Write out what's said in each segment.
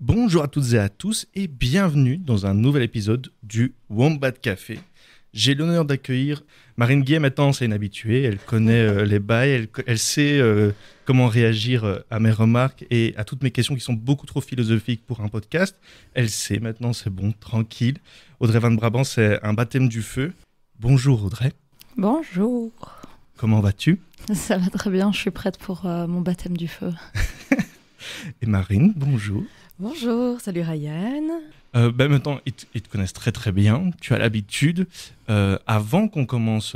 Bonjour à toutes et à tous et bienvenue dans un nouvel épisode du Wombat Café. J'ai l'honneur d'accueillir Marine Guillet. Maintenant, c'est une habituée, elle connaît les bails, elle sait comment réagir à mes remarques et à toutes mes questions qui sont beaucoup trop philosophiques pour un podcast. Elle sait maintenant, c'est bon, tranquille. Audrey Van Brabant, c'est un baptême du feu. Bonjour Audrey. Bonjour. Comment vas-tu ? Ça va très bien, je suis prête pour mon baptême du feu. Et Marine, bonjour. Bonjour, salut Ryan. Maintenant, ils te connaissent très très bien, tu as l'habitude. Avant qu'on commence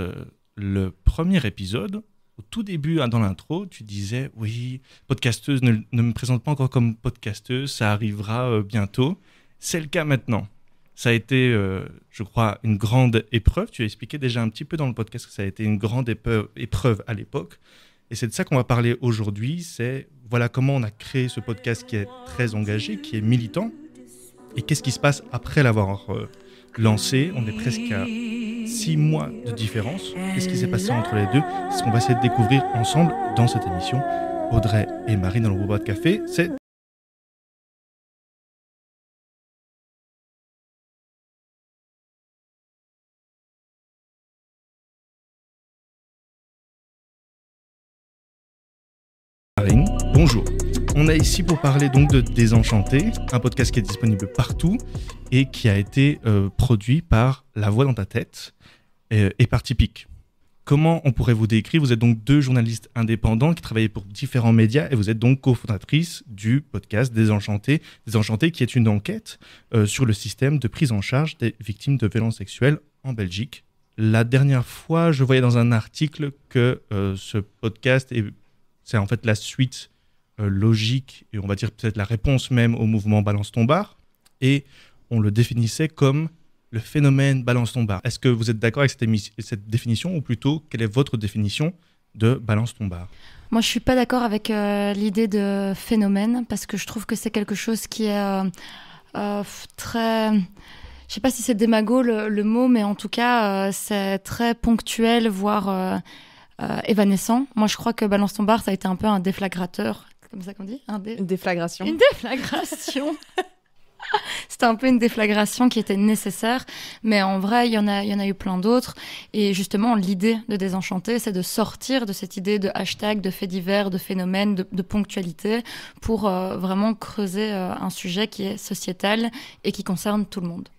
le premier épisode, au tout début, dans l'intro, tu disais « Oui, podcasteuse, ne me présente pas encore comme podcasteuse, ça arrivera bientôt. » C'est le cas maintenant. Ça a été, je crois, une grande épreuve. Tu as expliqué déjà un petit peu dans le podcast que ça a été une grande épreuve à l'époque. Et c'est de ça qu'on va parler aujourd'hui, c'est voilà comment on a créé ce podcast qui est très engagé, qui est militant. Et qu'est-ce qui se passe après l'avoir lancé ? On est presque à 6 mois de différence. Qu'est-ce qui s'est passé entre les deux ? C'est ce qu'on va essayer de découvrir ensemble dans cette émission. Audrey et Marine dans le Wombat Café, c'est... Marine, bonjour. On est ici pour parler donc de Désenchanté, un podcast qui est disponible partout et qui a été produit par La Voix dans ta tête et par Tipeee. Comment on pourrait vous décrire ? Vous êtes donc 2 journalistes indépendants qui travaillent pour différents médias et vous êtes donc cofondatrice du podcast Désenchanté. Désenchanté qui est une enquête sur le système de prise en charge des victimes de violences sexuelles en Belgique. La dernière fois, je voyais dans un article que ce podcast c'est en fait la suite logique et on va dire peut-être la réponse même au mouvement Balance ton bar. Et on le définissait comme le phénomène Balance ton bar. Est-ce que vous êtes d'accord avec cette définition ou plutôt quelle est votre définition de Balance ton bar ? Moi, je suis pas d'accord avec l'idée de phénomène parce que je trouve que c'est quelque chose qui est très... Je sais pas si c'est démago le mot, mais en tout cas, c'est très ponctuel, voire... évanescent. Moi, je crois que Balance ton bar, ça a été un peu un déflagrateur. C'est comme ça qu'on dit ? Une déflagration. Une déflagration. C'était un peu une déflagration qui était nécessaire, mais en vrai, il y en a eu plein d'autres. Et justement, l'idée de Désenchanté, c'est de sortir de cette idée de hashtag, de faits divers, de phénomènes, de ponctualité, pour vraiment creuser un sujet qui est sociétal et qui concerne tout le monde.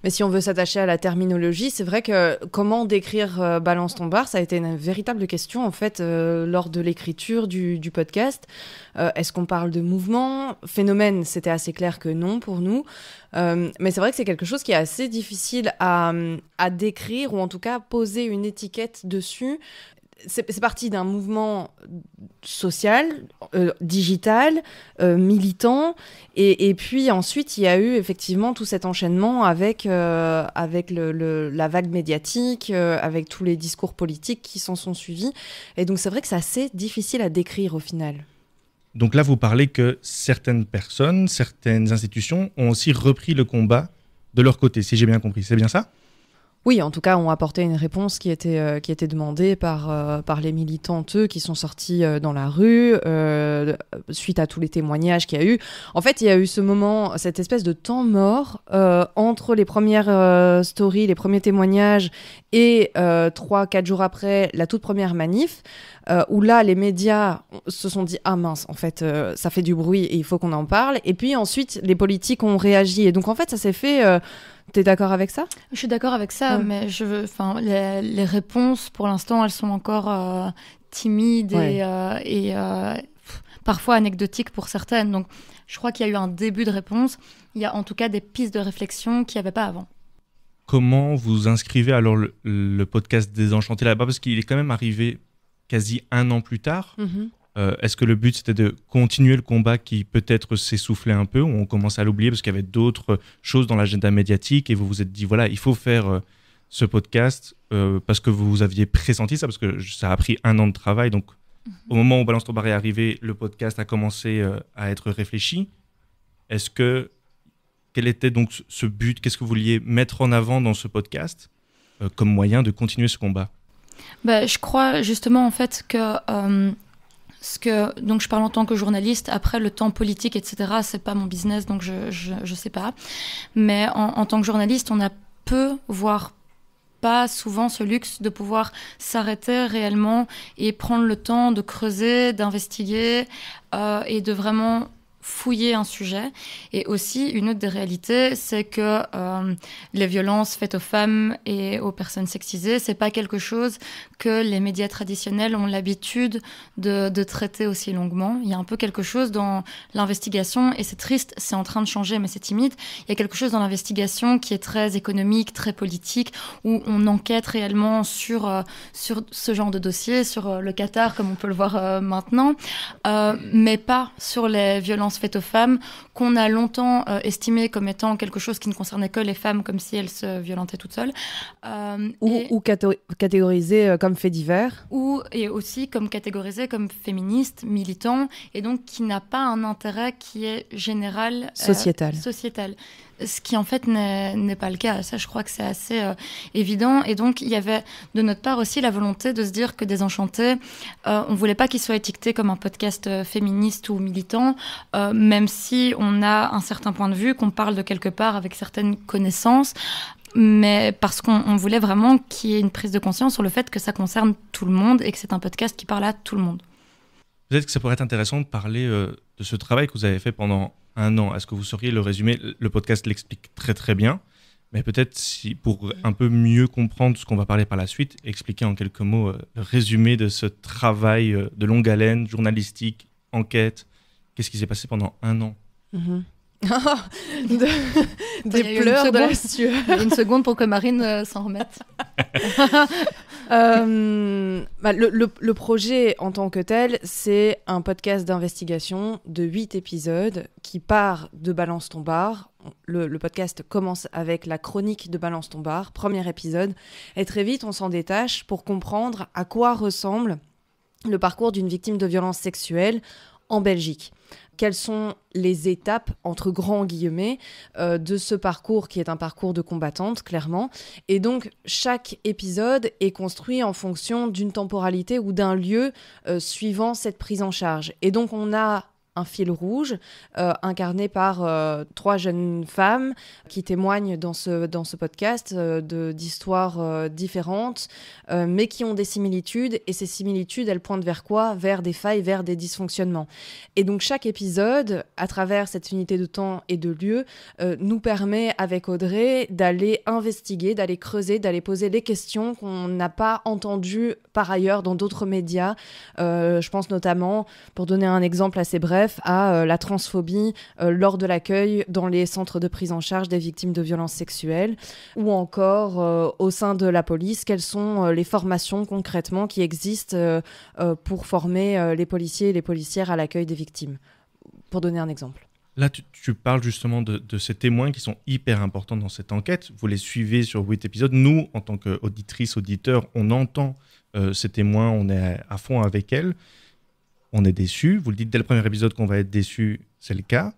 Mais si on veut s'attacher à la terminologie, c'est vrai que comment décrire Balance ton bar, ça a été une véritable question en fait lors de l'écriture du podcast. Est-ce qu'on parle de mouvement ? Phénomène, c'était assez clair que non pour nous. Mais c'est vrai que c'est quelque chose qui est assez difficile à décrire ou en tout cas poser une étiquette dessus. C'est parti d'un mouvement social, digital, militant, et puis ensuite il y a eu effectivement tout cet enchaînement avec la vague médiatique, avec tous les discours politiques qui s'en sont suivis, et donc c'est vrai que c'est assez difficile à décrire au final. Donc là, vous parlez que certaines personnes, certaines institutions ont aussi repris le combat de leur côté, si j'ai bien compris, c'est bien ça ? Oui, en tout cas, on apportait une réponse qui était demandée par les militantes qui sont sortis dans la rue suite à tous les témoignages qu'il y a eu. En fait, il y a eu ce moment, cette espèce de temps mort entre les premières stories, les premiers témoignages et 3-4 jours après la toute première manif, où là, les médias se sont dit « Ah mince, en fait, ça fait du bruit et il faut qu'on en parle ». Et puis ensuite, les politiques ont réagi. Et donc, en fait, ça s'est fait... T'es d'accord avec ça ? Je suis d'accord avec ça, mais les réponses, pour l'instant, elles sont encore timides et parfois anecdotiques pour certaines. Donc, je crois qu'il y a eu un début de réponse. Il y a en tout cas des pistes de réflexion qu'il n'y avait pas avant. Comment vous inscrivez alors le podcast Désenchanté là-bas ? Parce qu'il est quand même arrivé quasi 1 an plus tard. Mm-hmm. Est-ce que le but, c'était de continuer le combat qui peut-être s'essoufflait un peu, ou on commence à l'oublier parce qu'il y avait d'autres choses dans l'agenda médiatique et vous vous êtes dit, voilà, il faut faire ce podcast parce que vous aviez pressenti ça, parce que ça a pris 1 an de travail. Donc, au moment où Balance ton bar est arrivé, le podcast a commencé à être réfléchi. Quel était donc ce but ? Qu'est-ce que vous vouliez mettre en avant dans ce podcast comme moyen de continuer ce combat ? Je crois justement en fait que... Donc je parle en tant que journaliste. Après, le temps politique, etc., c'est pas mon business, donc je sais pas. Mais en tant que journaliste, on a peu, voire pas souvent ce luxe de pouvoir s'arrêter réellement et prendre le temps de creuser, d'investiguer et de vraiment fouiller un sujet. Et aussi, une autre des réalités, c'est que les violences faites aux femmes et aux personnes sexisées, c'est pas quelque chose que les médias traditionnels ont l'habitude de traiter aussi longuement. Il y a un peu quelque chose dans l'investigation, et c'est triste, c'est en train de changer, mais c'est timide. Il y a quelque chose dans l'investigation qui est très économique, très politique, où on enquête réellement sur ce genre de dossier, sur le Qatar, comme on peut le voir maintenant, mais pas sur les violences faites aux femmes, qu'on a longtemps estimé comme étant quelque chose qui ne concernait que les femmes, comme si elles se violentaient toutes seules. Ou catégorisé comme fait divers. Et aussi comme catégorisé comme féministe, militant, et donc qui n'a pas un intérêt qui est général. Sociétal. Ce qui en fait n'est pas le cas. Ça, je crois que c'est assez évident. Et donc, il y avait de notre part aussi la volonté de se dire que Désenchanté, on voulait pas qu'il soit étiqueté comme un podcast féministe ou militant, même si on a un certain point de vue, qu'on parle de quelque part avec certaines connaissances, mais parce qu'on voulait vraiment qu'il y ait une prise de conscience sur le fait que ça concerne tout le monde et que c'est un podcast qui parle à tout le monde. Peut-être que ça pourrait être intéressant de parler de ce travail que vous avez fait pendant 1 an. Est-ce que vous sauriez le résumer ? Le podcast l'explique très très bien, mais peut-être pour un peu mieux comprendre ce qu'on va parler par la suite, expliquer en quelques mots le résumé de ce travail de longue haleine, journalistique, enquête. Qu'est-ce qui s'est passé pendant 1 an ? Des pleurs de la sueur. Il y a une seconde pour que Marine s'en remette. Le projet en tant que tel, c'est un podcast d'investigation de 8 épisodes qui part de Balance ton bar. Le podcast commence avec la chronique de Balance ton bar, premier épisode, et très vite on s'en détache pour comprendre à quoi ressemble le parcours d'une victime de violences sexuelles en Belgique. Quelles sont les étapes, entre grands guillemets, de ce parcours qui est un parcours de combattante, clairement. Et donc, chaque épisode est construit en fonction d'une temporalité ou d'un lieu suivant cette prise en charge. Et donc, on a un fil rouge incarné par 3 jeunes femmes qui témoignent dans ce podcast d'histoires différentes, mais qui ont des similitudes. Et ces similitudes, elles pointent vers quoi ? Vers des failles, vers des dysfonctionnements. Et donc chaque épisode, à travers cette unité de temps et de lieu, nous permet avec Audrey d'aller investiguer, d'aller creuser, d'aller poser les questions qu'on n'a pas entendues par ailleurs dans d'autres médias. Je pense notamment, pour donner un exemple assez bref, à la transphobie lors de l'accueil dans les centres de prise en charge des victimes de violences sexuelles, ou encore au sein de la police, quelles sont les formations concrètement qui existent pour former les policiers et les policières à l'accueil des victimes, pour donner un exemple. Là, tu parles justement de ces témoins qui sont hyper importants dans cette enquête. Vous les suivez sur 8 épisodes. Nous, en tant qu'auditrices, auditeurs, on entend ces témoins, on est à fond avec elles. On est déçus. Vous le dites dès le premier épisode qu'on va être déçus, c'est le cas.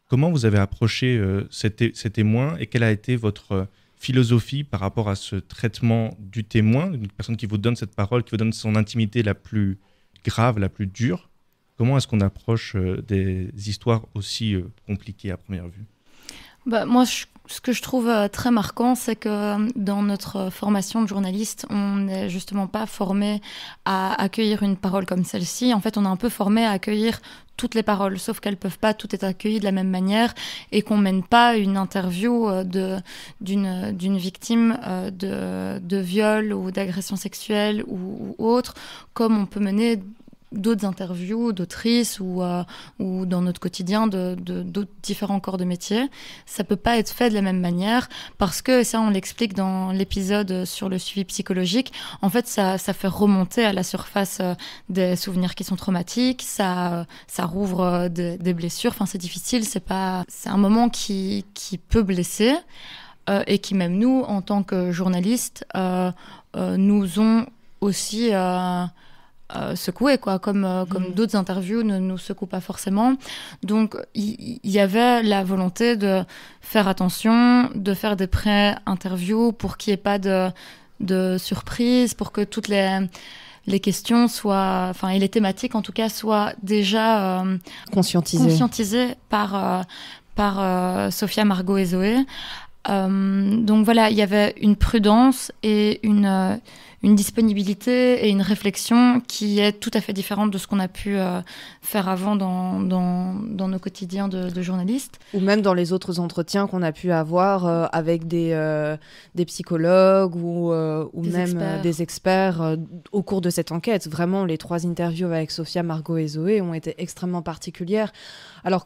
Comment vous avez approché ces témoins et quelle a été votre philosophie par rapport à ce traitement du témoin, une personne qui vous donne cette parole, qui vous donne son intimité la plus grave, la plus dure ? Comment est-ce qu'on approche des histoires aussi compliquées à première vue ? Moi, ce que je trouve très marquant, c'est que dans notre formation de journaliste, on n'est justement pas formé à accueillir une parole comme celle-ci. En fait, on est un peu formé à accueillir toutes les paroles, sauf qu'elles ne peuvent pas toutes être accueillies de la même manière et qu'on ne mène pas une interview d'une victime de viol ou d'agression sexuelle ou autre, comme on peut mener d'autres interviews d'autrices ou dans notre quotidien d'autres différents corps de métier. Ça peut pas être fait de la même manière parce que, ça on l'explique dans l'épisode sur le suivi psychologique, en fait ça fait remonter à la surface des souvenirs qui sont traumatiques, ça rouvre des blessures, enfin c'est difficile, c'est un moment qui peut blesser et qui même nous en tant que journalistes nous ont aussi secoué, quoi, comme d'autres interviews ne nous secouent pas forcément. Donc il y avait la volonté de faire attention, de faire des pré-interviews pour qu'il n'y ait pas de surprise, pour que toutes les les questions et les thématiques en tout cas soient déjà conscientisées par Sophia, Margot et Zoé. Donc voilà, il y avait une prudence et une disponibilité et une réflexion qui est tout à fait différente de ce qu'on a pu faire avant dans nos quotidiens de journalistes. Ou même dans les autres entretiens qu'on a pu avoir avec des psychologues ou même des experts au cours de cette enquête. Vraiment, les 3 interviews avec Sophia, Margot et Zoé ont été extrêmement particulières. Alors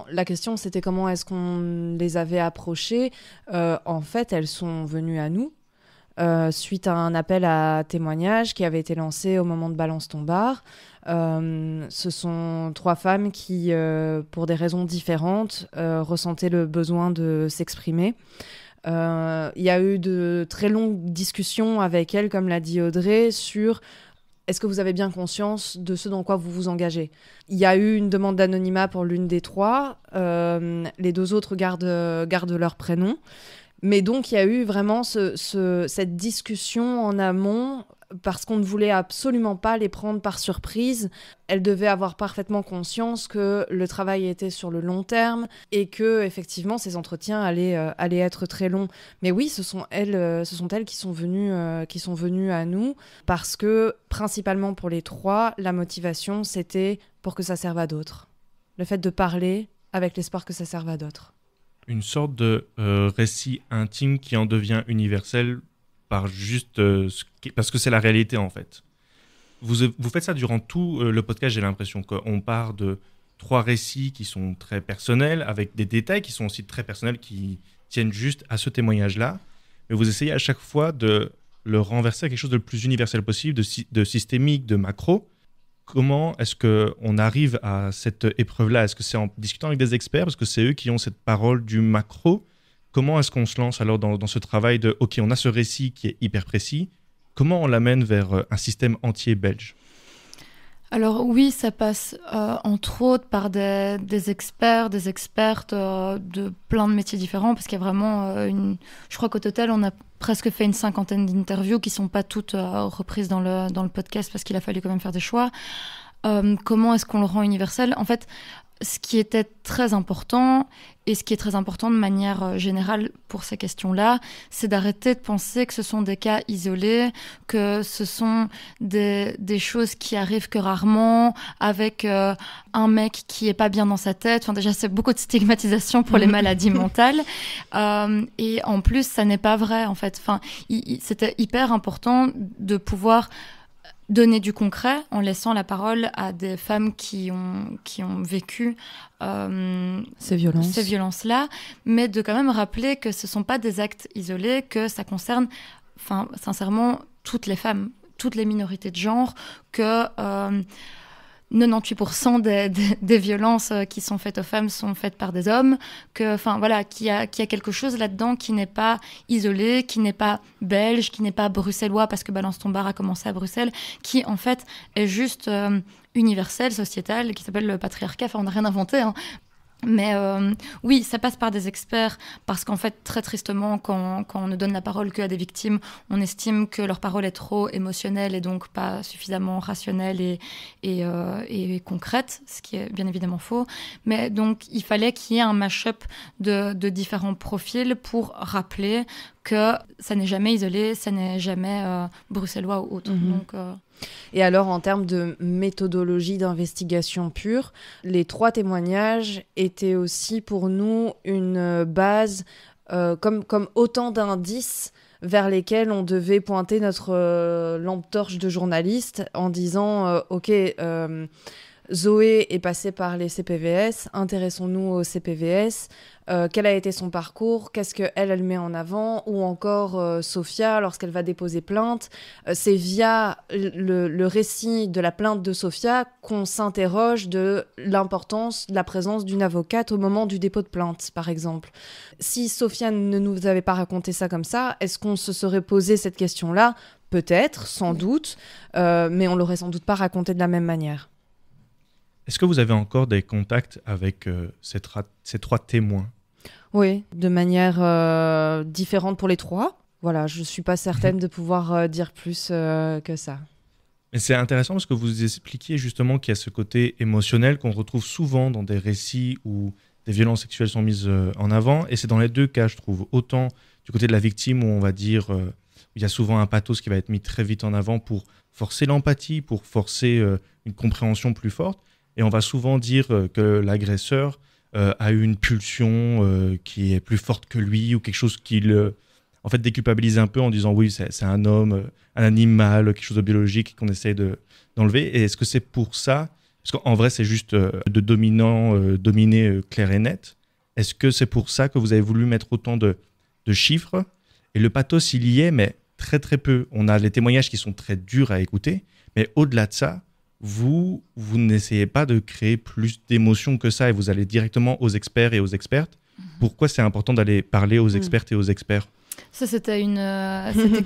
la question c'était comment est-ce qu'on les avait approchées. En fait, elles sont venues à nous. Suite à un appel à témoignage qui avait été lancé au moment de Balance ton bar. Ce sont 3 femmes qui, pour des raisons différentes, ressentaient le besoin de s'exprimer. Il y a eu de très longues discussions avec elles, comme l'a dit Audrey, sur est-ce que vous avez bien conscience de ce dans quoi vous vous engagez. Il y a eu une demande d'anonymat pour l'une des 3. Les 2 autres gardent leur prénom. Mais donc, il y a eu vraiment cette discussion en amont parce qu'on ne voulait absolument pas les prendre par surprise. Elles devaient avoir parfaitement conscience que le travail était sur le long terme et que, effectivement, ces entretiens allaient être très longs. Mais oui, ce sont elles qui sont venues à nous parce que, principalement pour les 3, la motivation, c'était pour que ça serve à d'autres. Le fait de parler avec l'espoir que ça serve à d'autres. Une sorte de récit intime qui en devient universel parce que c'est la réalité en fait. Vous faites ça durant tout le podcast, j'ai l'impression qu'on part de 3 récits qui sont très personnels, avec des détails qui sont aussi très personnels, qui tiennent juste à ce témoignage-là, mais vous essayez à chaque fois de le renverser à quelque chose de le plus universel possible, de systémique, de macro. Comment est-ce qu'on arrive à cette épreuve-là? Est-ce que c'est en discutant avec des experts? Parce que c'est eux qui ont cette parole du macro. Comment est-ce qu'on se lance alors dans ce travail de « OK, on a ce récit qui est hyper précis. Comment on l'amène vers un système entier belge ?» Alors oui, ça passe entre autres par des experts, des expertes de plein de métiers différents, parce qu'il y a vraiment je crois qu'au total, on a presque fait une 50aine d'interviews qui ne sont pas toutes reprises dans le podcast parce qu'il a fallu quand même faire des choix. Comment est-ce qu'on le rend universel? En fait, ce qui était très important, et ce qui est très important de manière générale pour ces questions-là, c'est d'arrêter de penser que ce sont des cas isolés, que ce sont des choses qui arrivent que rarement, avec un mec qui est pas bien dans sa tête. Enfin, déjà, c'est beaucoup de stigmatisation pour les maladies mentales. Et en plus, ça n'est pas vrai, en fait. Enfin, c'était hyper important de pouvoir donner du concret en laissant la parole à des femmes qui ont vécu ces violences-là, mais de quand même rappeler que ce ne sont pas des actes isolés, que ça concerne sincèrement toutes les femmes, toutes les minorités de genre, que 98% des violences qui sont faites aux femmes sont faites par des hommes, qu'il y a quelque chose là-dedans qui n'est pas isolé, qui n'est pas belge, qui n'est pas bruxellois parce que Balance ton bar a commencé à Bruxelles, qui en fait est juste universel, sociétal, qui s'appelle le patriarcat. Enfin, on n'a rien inventé, hein. Mais oui, ça passe par des experts parce qu'en fait, très tristement, quand on ne donne la parole qu'à des victimes, on estime que leur parole est trop émotionnelle et donc pas suffisamment rationnelle et concrète, ce qui est bien évidemment faux. Mais donc, il fallait qu'il y ait un mash-up de différents profils pour rappeler que ça n'est jamais isolé, ça n'est jamais bruxellois ou autre. Donc, Et alors, en termes de méthodologie d'investigation pure, les 3 témoignages étaient aussi pour nous une base, comme autant d'indices vers lesquels on devait pointer notre lampe torche de journaliste en disant OK, Zoé est passée par les CPVS, intéressons-nous aux CPVS. Quel a été son parcours, qu'est-ce qu'elle met en avant, ou encore Sophia lorsqu'elle va déposer plainte. C'est via le récit de la plainte de Sophia qu'on s'interroge de l'importance de la présence d'une avocate au moment du dépôt de plainte, par exemple. Si Sophia ne nous avait pas raconté ça comme ça, est-ce qu'on se serait posé cette question-là? Peut-être, sans doute, mais on l'aurait sans doute pas raconté de la même manière. Est-ce que vous avez encore des contacts avec ces 3 témoins? Oui, de manière différente pour les 3. Voilà, je ne suis pas certaine de pouvoir dire plus que ça. Mais c'est intéressant parce que vous expliquiez justement qu'il y a ce côté émotionnel qu'on retrouve souvent dans des récits où des violences sexuelles sont mises en avant. Et c'est dans les deux cas, je trouve. Autant du côté de la victime où on va dire il y a souvent un pathos qui va être mis très vite en avant pour forcer l'empathie, pour forcer une compréhension plus forte. Et on va souvent dire que l'agresseur a eu une pulsion qui est plus forte que lui ou quelque chose qui le en fait déculpabilise un peu en disant oui, c'est un homme, un animal, quelque chose de biologique qu'on essaie d'enlever. Et est-ce que c'est pour ça, parce qu'en vrai c'est juste de dominer clair et net, est-ce que c'est pour ça que vous avez voulu mettre autant de chiffres? Et le pathos, il y est, mais très très peu. On a les témoignages qui sont très durs à écouter, mais au-delà de ça, vous n'essayez pas de créer plus d'émotions que ça et vous allez directement aux experts et aux expertes. Pourquoi c'est important d'aller parler aux expertes et aux experts? Ça, c'était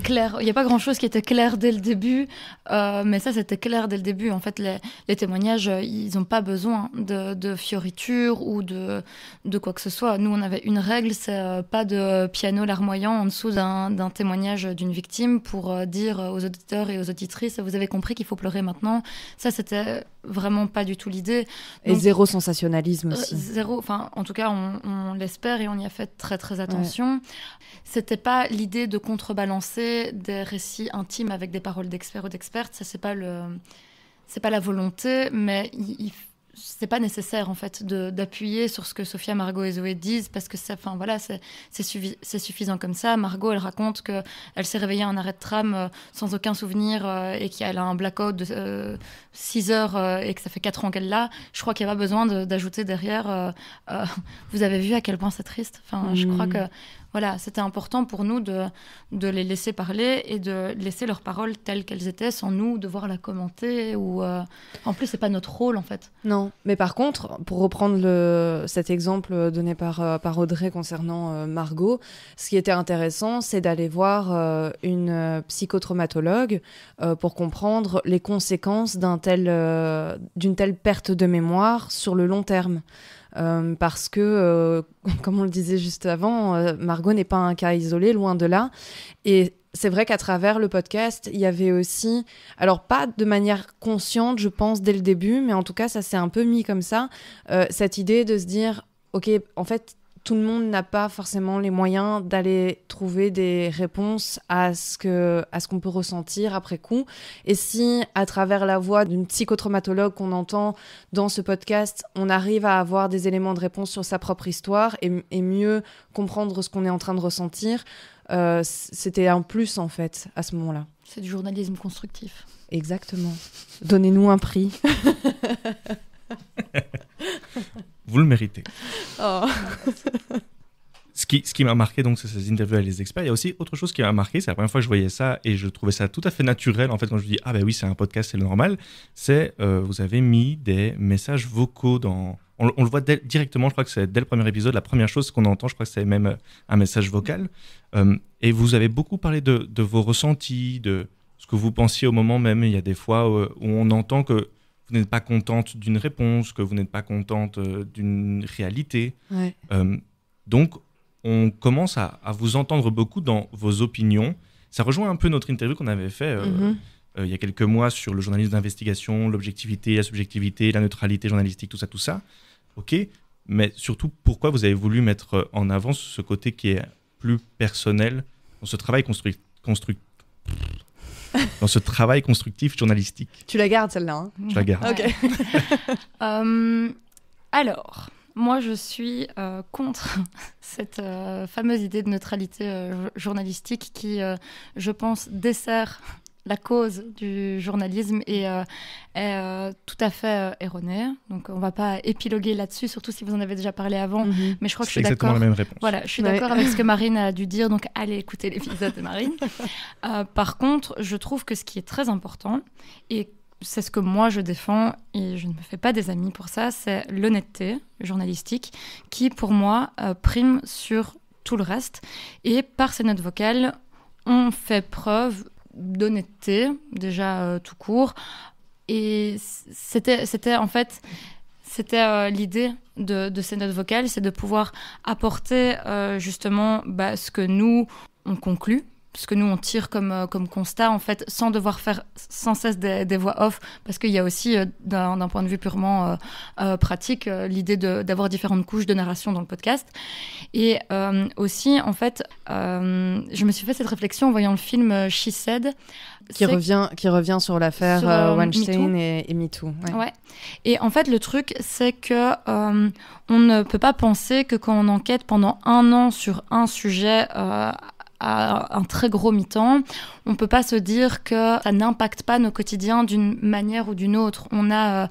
clair. Il n'y a pas grand-chose qui était clair dès le début, mais ça, c'était clair dès le début. En fait, les témoignages, ils n'ont pas besoin de fioritures ou de quoi que ce soit. Nous, on avait une règle, c'est pas de piano larmoyant en dessous d'un témoignage d'une victime pour dire aux auditeurs et aux auditrices, vous avez compris qu'il faut pleurer maintenant. Ça, c'était vraiment pas du tout l'idée. Et zéro sensationnalisme aussi. Zéro, enfin, en tout cas, on l'espère et on y a fait très, très attention. Ouais. C'était pas l'idée de contrebalancer des récits intimes avec des paroles d'experts ou d'expertes. Ça, c'est pas la volonté, mais c'est pas nécessaire en fait d'appuyer sur ce que Sophia, Margot et Zoé disent parce que c'est suffisant comme ça. Margot, elle raconte que elle s'est réveillée à un arrêt de tram sans aucun souvenir et qu'elle a un blackout de 6 heures et que ça fait 4 ans qu'elle l'a. Je crois qu'il n'y a pas besoin d'ajouter derrière vous avez vu à quel point c'est triste. Enfin, je crois que voilà, c'était important pour nous de les laisser parler et de laisser leurs paroles telles qu'elles étaient sans nous devoir la commenter. En plus, c'est pas notre rôle, en fait. Non, mais par contre, pour reprendre cet exemple donné par Audrey concernant Margot, ce qui était intéressant, c'est d'aller voir une psychotraumatologue pour comprendre les conséquences d'une telle perte de mémoire sur le long terme. Parce que, comme on le disait juste avant, Margot n'est pas un cas isolé, loin de là. Et c'est vrai qu'à travers le podcast, il y avait aussi, alors pas de manière consciente, je pense, dès le début, mais en tout cas, ça s'est un peu mis comme ça, cette idée de se dire, ok, en fait, tout le monde n'a pas forcément les moyens d'aller trouver des réponses à ce qu'on peut ressentir après coup. Et si, à travers la voix d'une psychotraumatologue qu'on entend dans ce podcast, on arrive à avoir des éléments de réponse sur sa propre histoire et mieux comprendre ce qu'on est en train de ressentir, c'était un plus, en fait, à ce moment-là. C'est du journalisme constructif. Exactement. Donnez-nous un prix. Vous le méritez. Oh. Ce qui m'a marqué, donc, c'est ces interviews avec les experts. Il y a aussi autre chose qui m'a marqué, c'est la première fois que je voyais ça et je trouvais ça tout à fait naturel. En fait, quand je dis ah ben oui, c'est un podcast, c'est le normal, c'est vous avez mis des messages vocaux dans. On le voit directement, je crois que c'est dès le premier épisode, la première chose qu'on entend, je crois que c'est même un message vocal. Et vous avez beaucoup parlé de vos ressentis, de ce que vous pensiez au moment même. Il y a des fois où on entend que vous n'êtes pas contente d'une réponse, que vous n'êtes pas contente d'une réalité. Ouais. Donc, on commence à vous entendre beaucoup dans vos opinions. Ça rejoint un peu notre interview qu'on avait fait il y a quelques mois sur le journalisme d'investigation, l'objectivité, la subjectivité, la neutralité journalistique, tout ça. Ok, mais surtout, pourquoi vous avez voulu mettre en avant ce côté qui est plus personnel dans ce travail dans ce travail constructif journalistique? Tu la gardes, celle-là, hein? Je la garde. Ok. Alors, moi, je suis contre cette fameuse idée de neutralité journalistique qui, je pense, dessert la cause du journalisme et est tout à fait erronée. Donc, on ne va pas épiloguer là-dessus, surtout si vous en avez déjà parlé avant. Mais je crois que je suis d'accord. C'est exactement la même réponse. Voilà, je suis d'accord avec ce que Marine a dû dire. Donc, allez écouter l'épisode de Marine. Par contre, je trouve que ce qui est très important, et c'est ce que moi je défends, et je ne me fais pas des amis pour ça, c'est l'honnêteté journalistique qui, pour moi, prime sur tout le reste. Et par ces notes vocales, on fait preuve d'honnêteté, déjà tout court. Et c'était en fait, l'idée de ces notes vocales, c'est de pouvoir apporter justement ce que nous, on conclut ce que nous on tire comme constat en fait, sans devoir faire sans cesse des voix off, parce qu'il y a aussi d'un point de vue purement pratique l'idée d'avoir différentes couches de narration dans le podcast. Et aussi en fait je me suis fait cette réflexion en voyant le film She Said qui revient sur l'affaire Weinstein et MeToo. Ouais. Et en fait, le truc, c'est que on ne peut pas penser que quand on enquête pendant 1 an sur un sujet à un très gros mi-temps, on peut pas se dire que ça n'impacte pas nos quotidiens d'une manière ou d'une autre. On a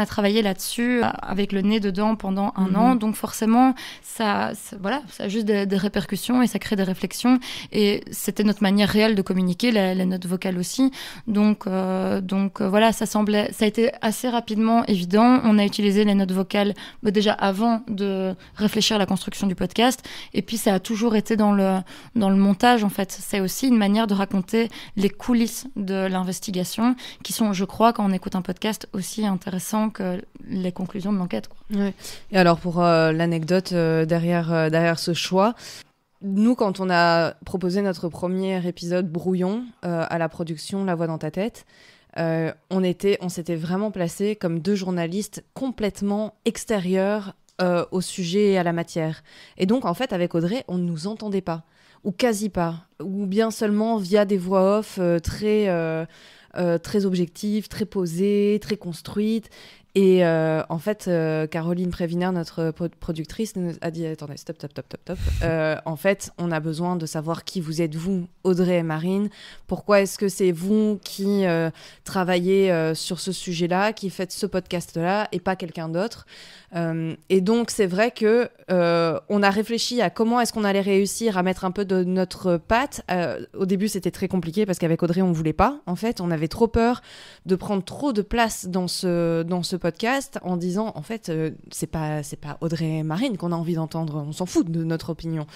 travaillé là-dessus avec le nez dedans pendant 1 an, donc forcément ça a juste des répercussions et ça crée des réflexions. Et c'était notre manière réelle de communiquer, les notes vocales aussi. Donc voilà, ça a été assez rapidement évident. On a utilisé les notes vocales déjà avant de réfléchir à la construction du podcast, et puis ça a toujours été dans le montage. En fait, c'est aussi une manière de raconter les coulisses de l'investigation, qui sont, je crois, quand on écoute un podcast, aussi intéressants que les conclusions de l'enquête, quoi. Ouais. Et alors, pour l'anecdote derrière ce choix, nous, quand on a proposé notre premier épisode brouillon à la production La Voix dans ta tête, on s'était vraiment placés comme 2 journalistes complètement extérieurs au sujet et à la matière. Et donc, en fait, avec Audrey, on ne nous entendait pas. Ou quasi pas, ou bien seulement via des voix off très objectives, très posées, très construites. Et en fait, Caroline Préviner, notre productrice, nous a dit « Attendez, stop. En fait, on a besoin de savoir qui vous êtes, vous, Audrey et Marine. Pourquoi est-ce que c'est vous qui travaillez sur ce sujet-là, qui faites ce podcast-là, et pas quelqu'un d'autre ?» Et donc, c'est vrai que on a réfléchi à comment est-ce qu'on allait réussir à mettre un peu de notre patte. Au début, c'était très compliqué parce qu'avec Audrey, on voulait pas. En fait, on avait trop peur de prendre trop de place dans ce podcast en disant, en fait, c'est pas Audrey et Marine qu'on a envie d'entendre. On s'en fout de notre opinion.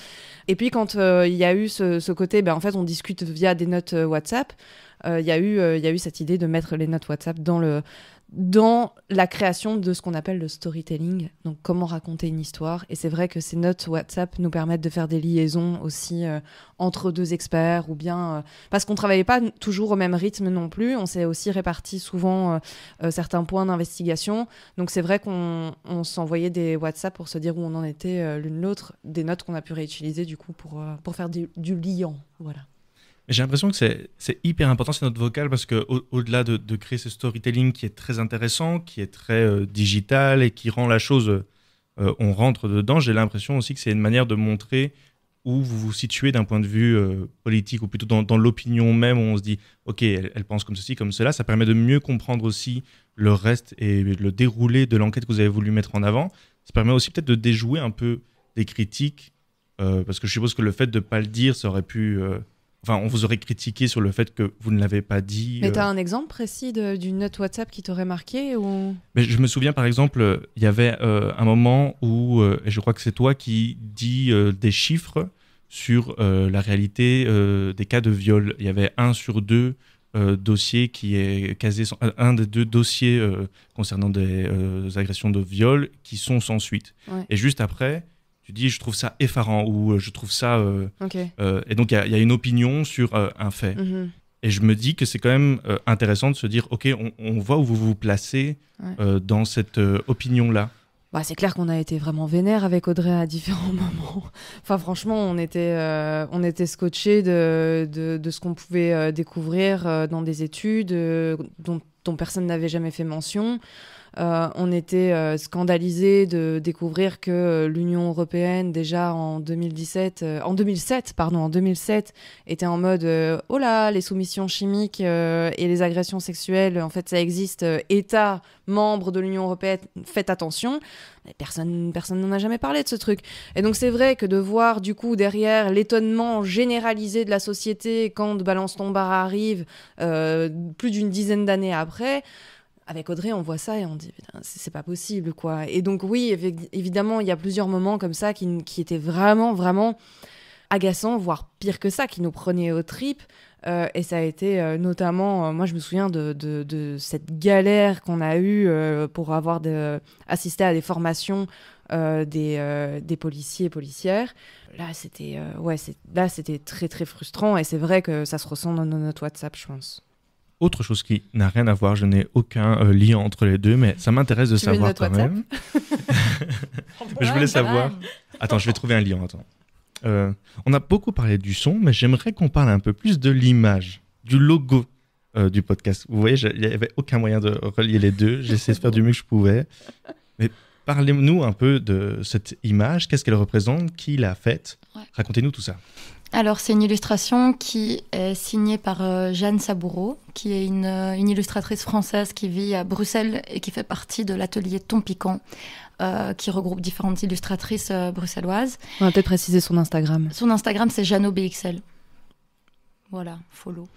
Et puis, quand il y a eu ce côté, en fait, on discute via des notes WhatsApp. Il y a eu cette idée de mettre les notes WhatsApp dans la création de ce qu'on appelle le storytelling, donc comment raconter une histoire. Et c'est vrai que ces notes WhatsApp nous permettent de faire des liaisons aussi entre 2 experts, ou bien parce qu'on travaillait pas toujours au même rythme non plus, on s'est aussi réparti souvent certains points d'investigation, donc c'est vrai qu'on s'envoyait des WhatsApp pour se dire où on en était l'une l'autre, des notes qu'on a pu réutiliser du coup pour faire du liant, voilà. J'ai l'impression que c'est hyper important, ces notes vocales, parce qu'au-delà de créer ce storytelling qui est très intéressant, qui est très digital et qui rend la chose, on rentre dedans, j'ai l'impression aussi que c'est une manière de montrer où vous vous situez d'un point de vue politique, ou plutôt dans l'opinion même, où on se dit « Ok, elle pense comme ceci, comme cela ». Ça permet de mieux comprendre aussi le reste et le déroulé de l'enquête que vous avez voulu mettre en avant. Ça permet aussi peut-être de déjouer un peu des critiques, parce que je suppose que le fait de ne pas le dire, ça aurait pu... on vous aurait critiqué sur le fait que vous ne l'avez pas dit. Mais tu as un exemple précis d'une note WhatsApp qui t'aurait marqué ou... Mais je me souviens, par exemple, il y avait un moment où, et je crois que c'est toi qui dis des chiffres sur la réalité des cas de viol. Il y avait 1 sur 2 dossiers qui est casé, un des 2 dossiers concernant des agressions de viol qui sont sans suite. Ouais. Et juste après... tu dis, je trouve ça effarant, ou je trouve ça... Okay. Et donc, il y a une opinion sur un fait. Mm-hmm. Et je me dis que c'est quand même intéressant de se dire, OK, on voit où vous vous placez dans cette opinion-là. C'est clair qu'on a été vraiment vénère avec Audrey à différents moments. Enfin, franchement, on était scotchés de ce qu'on pouvait découvrir dans des études dont personne n'avait jamais fait mention. On était scandalisés de découvrir que l'Union européenne, déjà en 2007, était en mode oh là, les soumissions chimiques et les agressions sexuelles, en fait, ça existe. États membres de l'Union européenne, faites attention. Mais personne n'en a jamais parlé de ce truc. Et donc, c'est vrai que de voir, du coup, derrière l'étonnement généralisé de la société quand Balance ton bar arrive, plus d'une dizaine d'années après... Avec Audrey, on voit ça et on dit c'est pas possible, quoi. Et donc oui, évidemment, il y a plusieurs moments comme ça qui étaient vraiment, vraiment agaçants, voire pire que ça, qui nous prenaient aux tripes. Et ça a été notamment, moi je me souviens de cette galère qu'on a eue pour avoir assisté à des formations des policiers et policières. Là, c'était très, très frustrant. Et c'est vrai que ça se ressent dans notre WhatsApp, je pense. Autre chose qui n'a rien à voir, je n'ai aucun lien entre les deux, mais ça m'intéresse de savoir quand même. Mais je voulais savoir... Attends, je vais trouver un lien, attends. On a beaucoup parlé du son, mais j'aimerais qu'on parle un peu plus de l'image, du logo du podcast. Vous voyez, il n'y avait aucun moyen de relier les deux. J'ai essayé de faire du mieux que je pouvais. Mais parlez-nous un peu de cette image. Qu'est-ce qu'elle représente? Qui l'a faite? Racontez-nous tout ça. Alors, c'est une illustration qui est signée par Jeanne Saboureau, qui est une illustratrice française qui vit à Bruxelles et qui fait partie de l'atelier Ton Piquant, qui regroupe différentes illustratrices bruxelloises. On va peut-être préciser son Instagram. Son Instagram, c'est JanoBXL. Voilà, follow.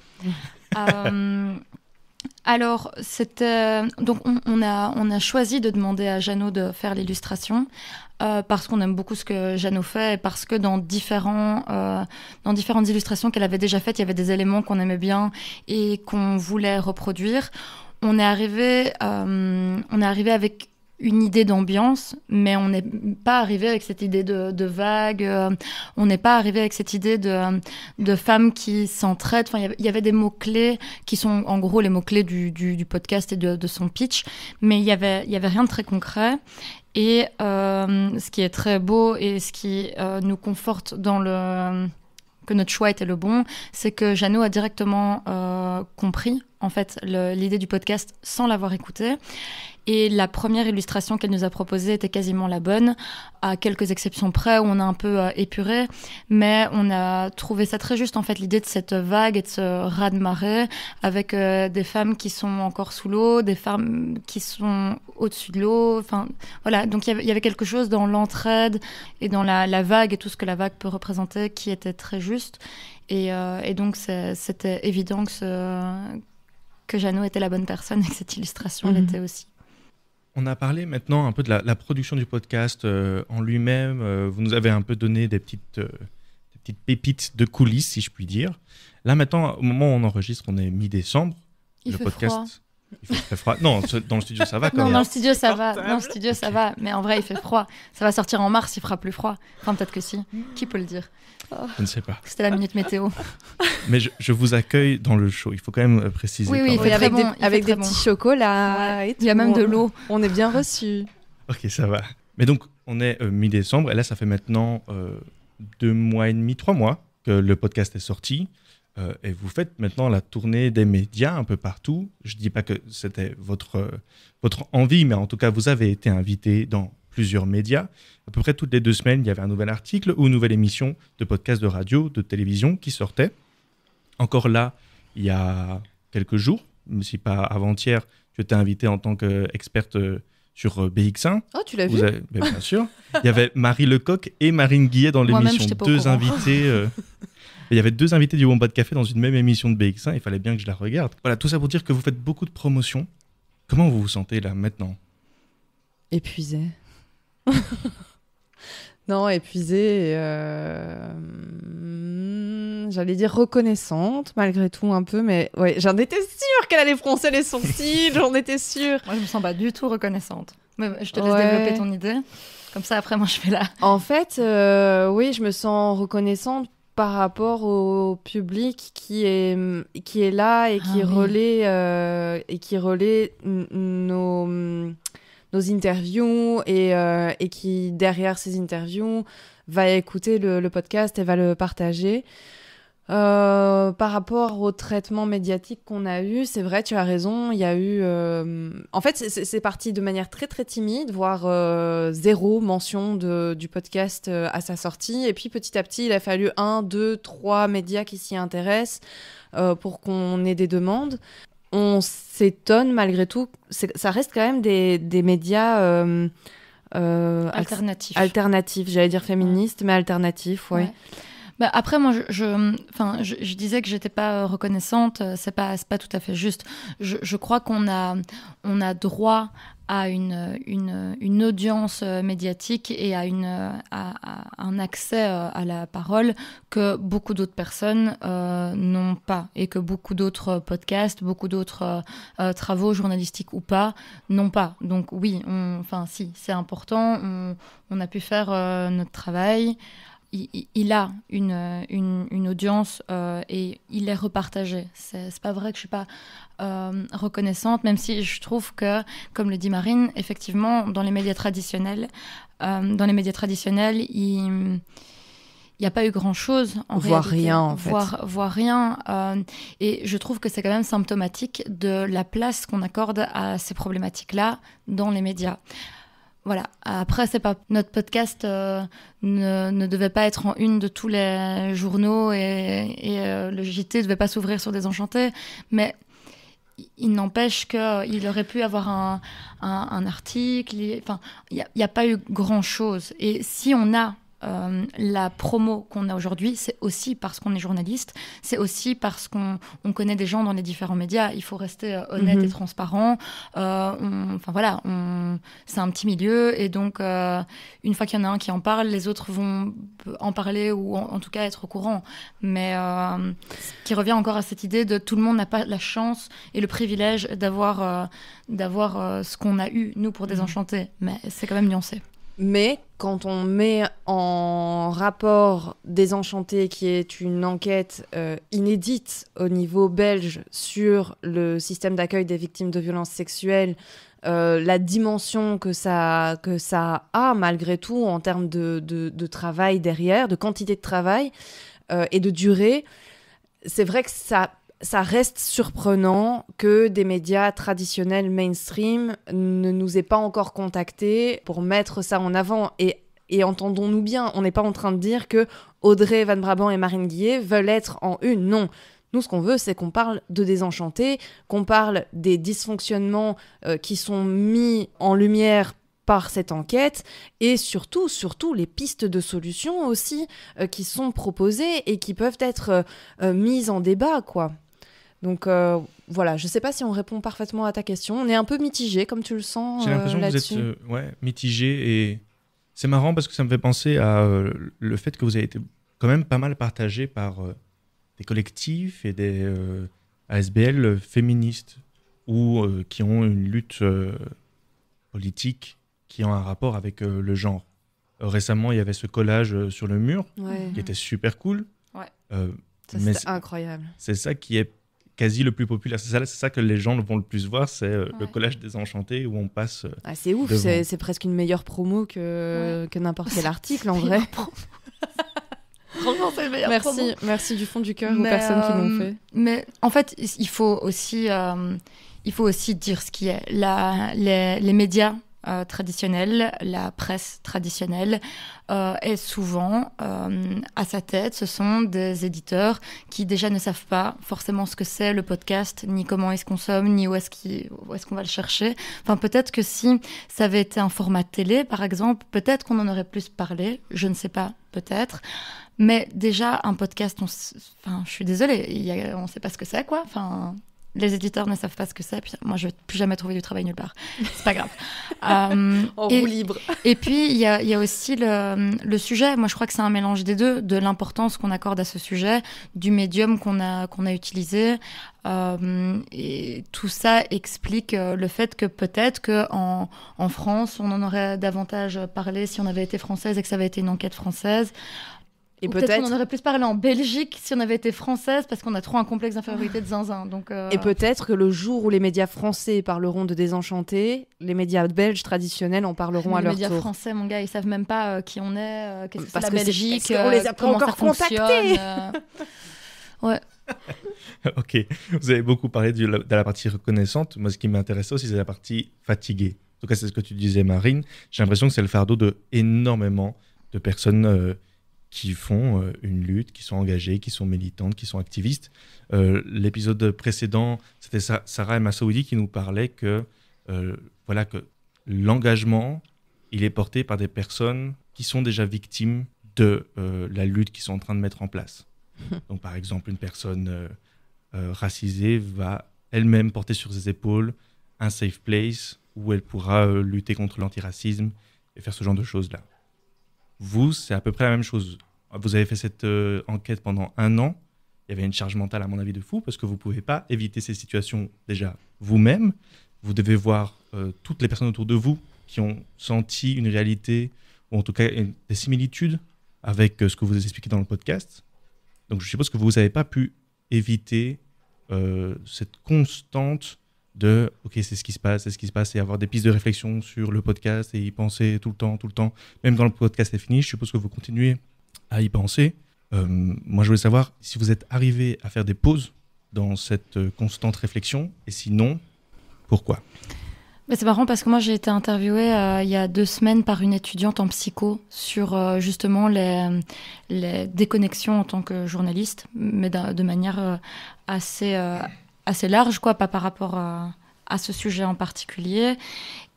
Alors, donc on a choisi de demander à Jeannot de faire l'illustration parce qu'on aime beaucoup ce que Jeannot fait et parce que dans différentes illustrations qu'elle avait déjà faites, il y avait des éléments qu'on aimait bien et qu'on voulait reproduire. On est arrivé avec une idée d'ambiance, mais on n'est pas arrivé avec cette idée de vague, on n'est pas arrivé avec cette idée de femmes qui s'entraident. Enfin, il y avait des mots-clés qui sont en gros les mots-clés du podcast et de son pitch, mais il y avait rien de très concret. Et ce qui est très beau et ce qui nous conforte dans que notre choix était le bon, c'est que Jeannot a directement compris en fait l'idée du podcast sans l'avoir écouté. Et la première illustration qu'elle nous a proposée était quasiment la bonne, à quelques exceptions près où on a un peu épuré, mais on a trouvé ça très juste en fait, l'idée de cette vague et de ce raz-de-marée avec des femmes qui sont encore sous l'eau, des femmes qui sont au-dessus de l'eau, enfin voilà, donc il y avait quelque chose dans l'entraide et dans la vague et tout ce que la vague peut représenter qui était très juste, et donc c'était évident que Jeannot était la bonne personne et que cette illustration l'était aussi. On a parlé maintenant un peu de la production du podcast en lui-même. Vous nous avez un peu donné des petites pépites de coulisses, si je puis dire. Là, maintenant, au moment où on enregistre, on est mi-décembre. Il le fait podcast, froid. Il fait très froid. Non, dans le studio, ça va quand même. Non, dans le studio, ça va. Dans le studio, ça va. Mais en vrai, il fait froid. Ça va sortir en mars, il fera plus froid. Enfin, peut-être que si. Qui peut le dire? Je ne sais pas. C'était la minute météo. Mais je vous accueille dans le show. Il faut quand même préciser. Oui, il fait avec très bon. Avec des petits chocolats. Et tout. Il y a même de l'eau. On est bien reçus. Ok, ça va. Mais donc, on est mi-décembre. Et là, ça fait maintenant 2 mois et demi, 3 mois que le podcast est sorti. Et vous faites maintenant la tournée des médias un peu partout. Je ne dis pas que c'était votre envie, mais en tout cas, vous avez été invité dans plusieurs médias. À peu près toutes les 2 semaines, il y avait un nouvel article ou une nouvelle émission de podcast de radio, de télévision qui sortait. Encore là, il y a quelques jours, même si pas avant-hier, je t'ai invité en tant qu'experte sur BX1. Oh, tu l'as vu? Bien sûr. Il y avait Marie Lecoq et Marine Guillet dans l'émission. Deux invités... Il y avait 2 invités du Wombat Café dans une même émission de BX1. Il fallait bien que je la regarde. Voilà, tout ça pour dire que vous faites beaucoup de promotions. Comment vous vous sentez là maintenant? Épuisée. Non, épuisée. J'allais dire reconnaissante, malgré tout un peu, mais ouais, j'en étais sûre qu'elle allait froncer les sourcils, j'en étais sûre. Moi, je me sens pas du tout reconnaissante. Mais je te laisse développer ton idée. Comme ça, après, moi, je fais là. En fait, oui, je me sens reconnaissante par rapport au public qui est là et qui relaie nos interviews et qui, derrière ces interviews, va écouter le podcast et va le partager. Par rapport au traitement médiatique qu'on a eu, c'est vrai, tu as raison, il y a eu... En fait, c'est parti de manière très très timide, voire 0 mention du podcast à sa sortie. Et puis petit à petit, il a fallu 1, 2, 3 médias qui s'y intéressent pour qu'on ait des demandes. On s'étonne malgré tout, ça reste quand même des médias... alternatifs. J'allais dire féministes, mais alternatifs, ouais. Bah après, moi, je disais que j'étais pas reconnaissante. C'est pas tout à fait juste. Je crois qu'on a droit à une audience médiatique et à un accès à la parole que beaucoup d'autres personnes n'ont pas, et que beaucoup d'autres podcasts, beaucoup d'autres travaux journalistiques ou pas n'ont pas. Donc oui, si, c'est important. On a pu faire notre travail. Il a une audience et il est repartagé. C'est pas vrai que je suis pas reconnaissante, même si je trouve que, comme le dit Marine, effectivement, dans les médias traditionnels, il n'y a pas eu grand-chose en réalité. Voire rien, en fait. Voire rien. Et je trouve que c'est quand même symptomatique de la place qu'on accorde à ces problématiques-là dans les médias. Voilà. Après, c'est pas notre podcast ne devait pas être en une de tous les journaux et le JT devait pas s'ouvrir sur Désenchanté, mais il n'empêche qu'il aurait pu avoir un article. Enfin, il n'y a pas eu grand-chose. Et si on a la promo qu'on a aujourd'hui, c'est aussi parce qu'on est journaliste, c'est aussi parce qu'on connaît des gens dans les différents médias. Il faut rester honnête et transparent. C'est un petit milieu, et donc une fois qu'il y en a un qui en parle, les autres vont en parler ou en tout cas être au courant. Mais qui revient encore à cette idée de tout le monde n'a pas la chance et le privilège d'avoir ce qu'on a eu, nous, pour Désenchanté. Mais c'est quand même nuancé. Mais quand on met en rapport Désenchanté, qui est une enquête inédite au niveau belge sur le système d'accueil des victimes de violences sexuelles, la dimension que ça a malgré tout en termes de travail derrière, de quantité de travail et de durée, c'est vrai que ça reste surprenant que des médias traditionnels mainstream ne nous aient pas encore contactés pour mettre ça en avant. Et entendons-nous bien, on n'est pas en train de dire que Audrey Van Brabant et Marine Guillet veulent être en une. Non. Nous, ce qu'on veut, c'est qu'on parle de Désenchanté, qu'on parle des dysfonctionnements qui sont mis en lumière par cette enquête, et surtout les pistes de solutions aussi qui sont proposées et qui peuvent être mises en débat, quoi. Donc voilà, je ne sais pas si on répond parfaitement à ta question. On est un peu mitigé, comme tu le sens. J'ai l'impression là-dessus. que vous êtes mitigé, et c'est marrant parce que ça me fait penser à le fait que vous avez été quand même pas mal partagé par des collectifs et des ASBL féministes ou qui ont une lutte politique qui ont un rapport avec le genre. Récemment, il y avait ce collage sur le mur qui était super cool. Ouais. C'était incroyable. C'est ça qui est quasi le plus populaire. C'est ça que les gens vont le plus voir, c'est le collage Désenchanté où on passe c'est ouf, c'est presque une meilleure promo que n'importe quel article en vrai. Franchement, c'est le meilleur promo. Merci du fond du cœur aux personnes qui l'ont fait. Mais en fait, il faut aussi dire ce qui est. Les médias traditionnels, la presse traditionnelle est souvent à sa tête. Ce sont des éditeurs qui déjà ne savent pas forcément ce que c'est le podcast, ni comment il se consomme, ni où est-ce qu'on va le chercher. Enfin, peut-être que si ça avait été un format télé, par exemple, peut-être qu'on en aurait plus parlé. Je ne sais pas, peut-être. Mais déjà, un podcast, je suis désolée, on ne sait pas ce que c'est, quoi. Enfin, les éditeurs ne savent pas ce que c'est. Puis moi, je ne vais plus jamais trouver du travail nulle part. C'est pas grave. En roue libre. Et puis, il y a aussi le sujet. Moi, je crois que c'est un mélange des deux, de l'importance qu'on accorde à ce sujet, du médium qu'on a utilisé. Et tout ça explique le fait que peut-être qu'en France, on en aurait davantage parlé si on avait été française et que ça avait été une enquête française. Et peut-être qu'on en aurait plus parlé en Belgique si on avait été française, parce qu'on a trop un complexe d'infériorité de zinzin. Donc, Et peut-être que le jour où les médias français parleront de Désenchanté, les médias belges traditionnels en parleront à leur tour. Les médias français, mon gars, ils savent même pas qui on est, qu'est-ce que c'est la Belgique, on les a pas encore contactés. Ouais. Ok, vous avez beaucoup parlé de la partie reconnaissante. Moi, ce qui m'intéressait aussi, c'est la partie fatiguée. En tout cas, c'est ce que tu disais, Marine. J'ai l'impression que c'est le fardeau de énormément de personnes qui font une lutte, qui sont engagées, qui sont militantes, qui sont activistes. L'épisode précédent, c'était Sarah El Massaoudi qui nous parlait que l'engagement, il est porté par des personnes qui sont déjà victimes de la lutte qu'ils sont en train de mettre en place. Donc, par exemple, une personne racisée va elle-même porter sur ses épaules un safe place où elle pourra lutter contre l'antiracisme et faire ce genre de choses-là. Vous, c'est à peu près la même chose. Vous avez fait cette enquête pendant 1 an. Il y avait une charge mentale, à mon avis, de fou, parce que vous ne pouvez pas éviter ces situations déjà vous-même. Vous devez voir toutes les personnes autour de vous qui ont senti une réalité, ou en tout cas des similitudes avec ce que vous avez expliqué dans le podcast. Donc je suppose que vous n'avez pas pu éviter cette constante de « ok, c'est ce qui se passe », et avoir des pistes de réflexion sur le podcast et y penser tout le temps. Même quand le podcast est fini, je suppose que vous continuez à y penser. Moi, je voulais savoir si vous êtes arrivé à faire des pauses dans cette constante réflexion, et sinon, pourquoi ? Mais c'est marrant parce que moi j'ai été interviewée il y a 2 semaines par une étudiante en psycho sur justement les déconnexions en tant que journaliste, mais de manière assez large, quoi, pas par rapport à ce sujet en particulier.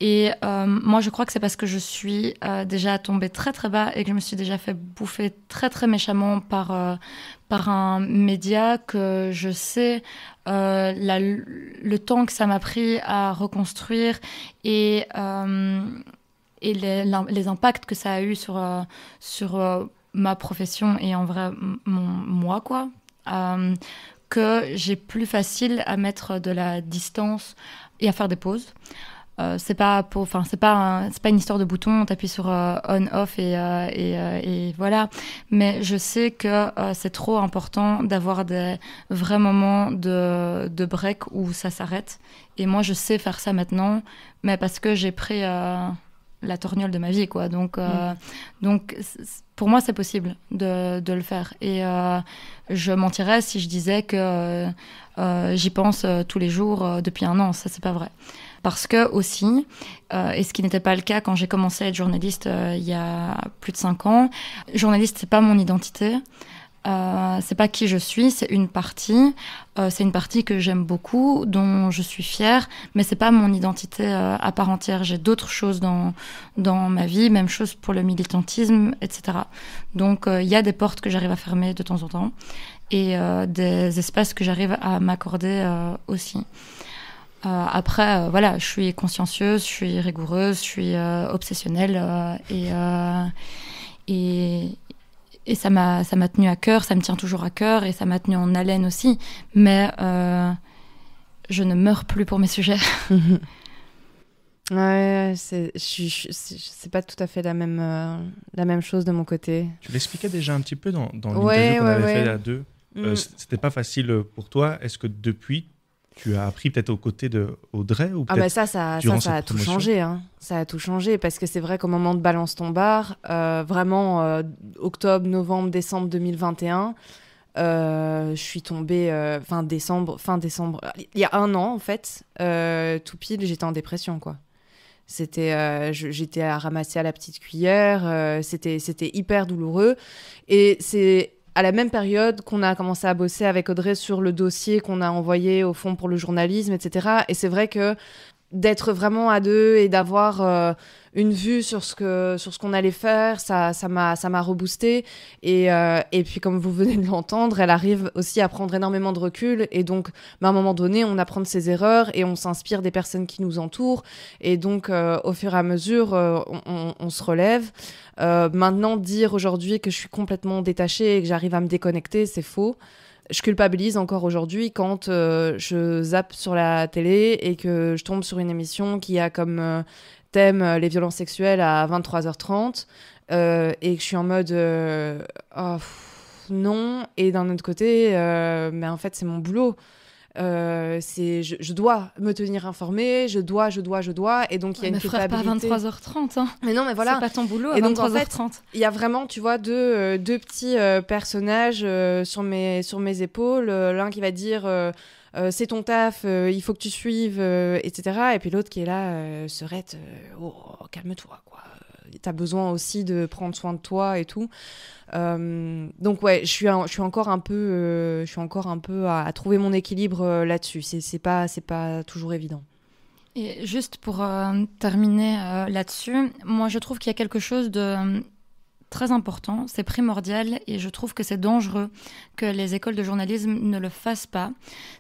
Et moi je crois que c'est parce que je suis déjà tombée très très bas et que je me suis déjà fait bouffer très très méchamment par un média que je sais le temps que ça m'a pris à reconstruire et les impacts que ça a eu sur ma profession et en vrai moi, quoi. Que j'ai plus facile à mettre de la distance et à faire des pauses. C'est pas une histoire de bouton, on t'appuie sur on/off et voilà. Mais je sais que c'est trop important d'avoir des vrais moments de break où ça s'arrête. Et moi, je sais faire ça maintenant, mais parce que j'ai pris la torgnole de ma vie, quoi. Donc pour moi, c'est possible de le faire. Et je mentirais si je disais que j'y pense tous les jours depuis 1 an. Ça, c'est pas vrai. Parce que aussi, et ce qui n'était pas le cas quand j'ai commencé à être journaliste il y a plus de 5 ans, journaliste, c'est pas mon identité. C'est pas qui je suis, c'est une partie que j'aime beaucoup, dont je suis fière, mais c'est pas mon identité à part entière. J'ai d'autres choses dans ma vie, même chose pour le militantisme, etc. Donc il y a des portes que j'arrive à fermer de temps en temps et des espaces que j'arrive à m'accorder aussi. Après, voilà, je suis consciencieuse, je suis rigoureuse, je suis obsessionnelle et ça m'a tenu à cœur, ça me tient toujours à cœur et ça m'a tenu en haleine aussi. Mais je ne meurs plus pour mes sujets. Ouais, c'est pas tout à fait la même chose de mon côté. Tu l'expliquais déjà un petit peu dans l'interview qu'on avait fait à 2. C'était pas facile pour toi. Est-ce que depuis, tu as appris peut-être aux côtés de Audrey ou peut-être ça a tout changé. Hein. Ça a tout changé parce que c'est vrai qu'au moment de Balance ton bar, vraiment octobre, novembre, décembre 2021, je suis tombée fin décembre. Il y a 1 an en fait, tout pile, j'étais en dépression, quoi. J'étais à ramasser à la petite cuillère, c'était hyper douloureux et c'est à la même période qu'on a commencé à bosser avec Audrey sur le dossier qu'on a envoyé au Fonds pour le journalisme, etc. Et c'est vrai que d'être vraiment à 2 et d'avoir une vue sur ce qu'on allait faire, ça m'a reboosté. Et puis, comme vous venez de l'entendre, elle arrive aussi à prendre énormément de recul. Et donc, à un moment donné, on apprend de ses erreurs et on s'inspire des personnes qui nous entourent. Et donc, au fur et à mesure, on se relève. Maintenant, dire aujourd'hui que je suis complètement détachée et que j'arrive à me déconnecter, c'est faux. Je culpabilise encore aujourd'hui quand je zappe sur la télé et que je tombe sur une émission qui a comme thème les violences sexuelles à 23h30 et que je suis en mode non, et d'un autre côté mais en fait c'est mon boulot. Je dois me tenir informée, je dois, et donc il y a une culpabilité. Pas 23h30, hein. Mais non, mais voilà. C'est pas ton boulot à et donc 23h30. En fait, il y a vraiment, tu vois, deux petits personnages sur mes épaules. L'un qui va dire c'est ton taf, il faut que tu suives, etc. Et puis l'autre qui est là, Serette, calme-toi, quoi. T'as besoin aussi de prendre soin de toi et tout. Donc ouais, je suis encore un peu à trouver mon équilibre là-dessus. C'est pas toujours évident. Et juste pour terminer là-dessus, moi je trouve qu'il y a quelque chose de très important, c'est primordial et je trouve que c'est dangereux que les écoles de journalisme ne le fassent pas.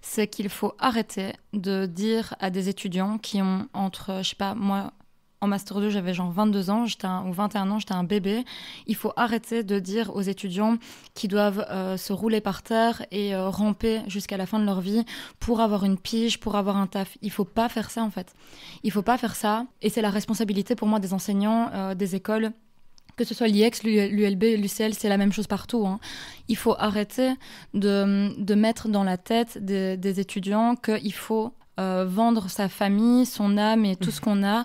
C'est qu'il faut arrêter de dire à des étudiants qui ont entre, je sais pas, moi, en Master 2, j'avais genre 22 ans, ou 21 ans, j'étais un bébé. Il faut arrêter de dire aux étudiants qu'ils doivent se rouler par terre et ramper jusqu'à la fin de leur vie pour avoir une pige, pour avoir un taf. Il faut pas faire ça, en fait. Il faut pas faire ça. Et c'est la responsabilité pour moi des enseignants, des écoles, que ce soit l'IEX, l'ULB, l'UCL, c'est la même chose partout. Hein. Il faut arrêter de mettre dans la tête des étudiants qu'il faut vendre sa famille, son âme et tout ce qu'on a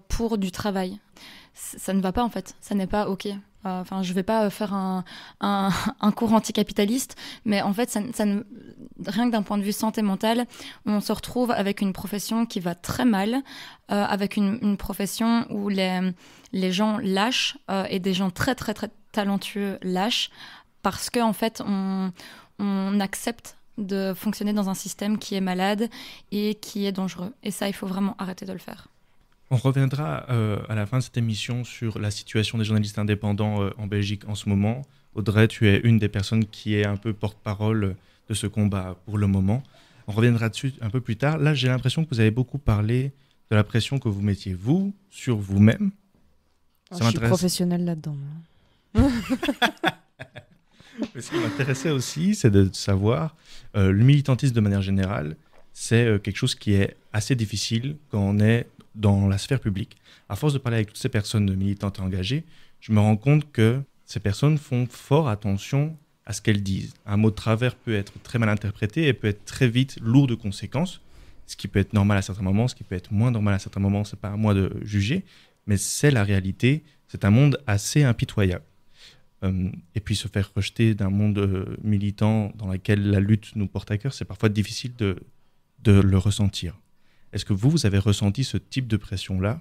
pour du travail. Ça ne va pas en fait, ça n'est pas OK. Enfin, je ne vais pas faire un cours anticapitaliste, mais en fait, rien que d'un point de vue santé mentale, on se retrouve avec une profession qui va très mal, avec une profession où les gens lâchent et des gens très, très, très talentueux lâchent parce qu'en fait, on accepte de fonctionner dans un système qui est malade et qui est dangereux. Et ça, il faut vraiment arrêter de le faire. On reviendra à la fin de cette émission sur la situation des journalistes indépendants en Belgique en ce moment. Audrey, tu es une des personnes qui est un peu porte-parole de ce combat pour le moment. On reviendra dessus un peu plus tard. Là, j'ai l'impression que vous avez beaucoup parlé de la pression que vous mettiez, vous, sur vous-même. Je suis professionnelle là-dedans. Ce qui m'intéressait aussi, c'est de savoir, le militantisme de manière générale, c'est quelque chose qui est assez difficile quand on est dans la sphère publique. À force de parler avec toutes ces personnes militantes et engagées, je me rends compte que ces personnes font fort attention à ce qu'elles disent. Un mot de travers peut être très mal interprété et peut être très vite lourd de conséquences, ce qui peut être normal à certains moments, ce qui peut être moins normal à certains moments, c'est pas à moi de juger, mais c'est la réalité, c'est un monde assez impitoyable. Et puis se faire rejeter d'un monde militant dans lequel la lutte nous porte à cœur, c'est parfois difficile de le ressentir. Est-ce que vous avez ressenti ce type de pression-là ?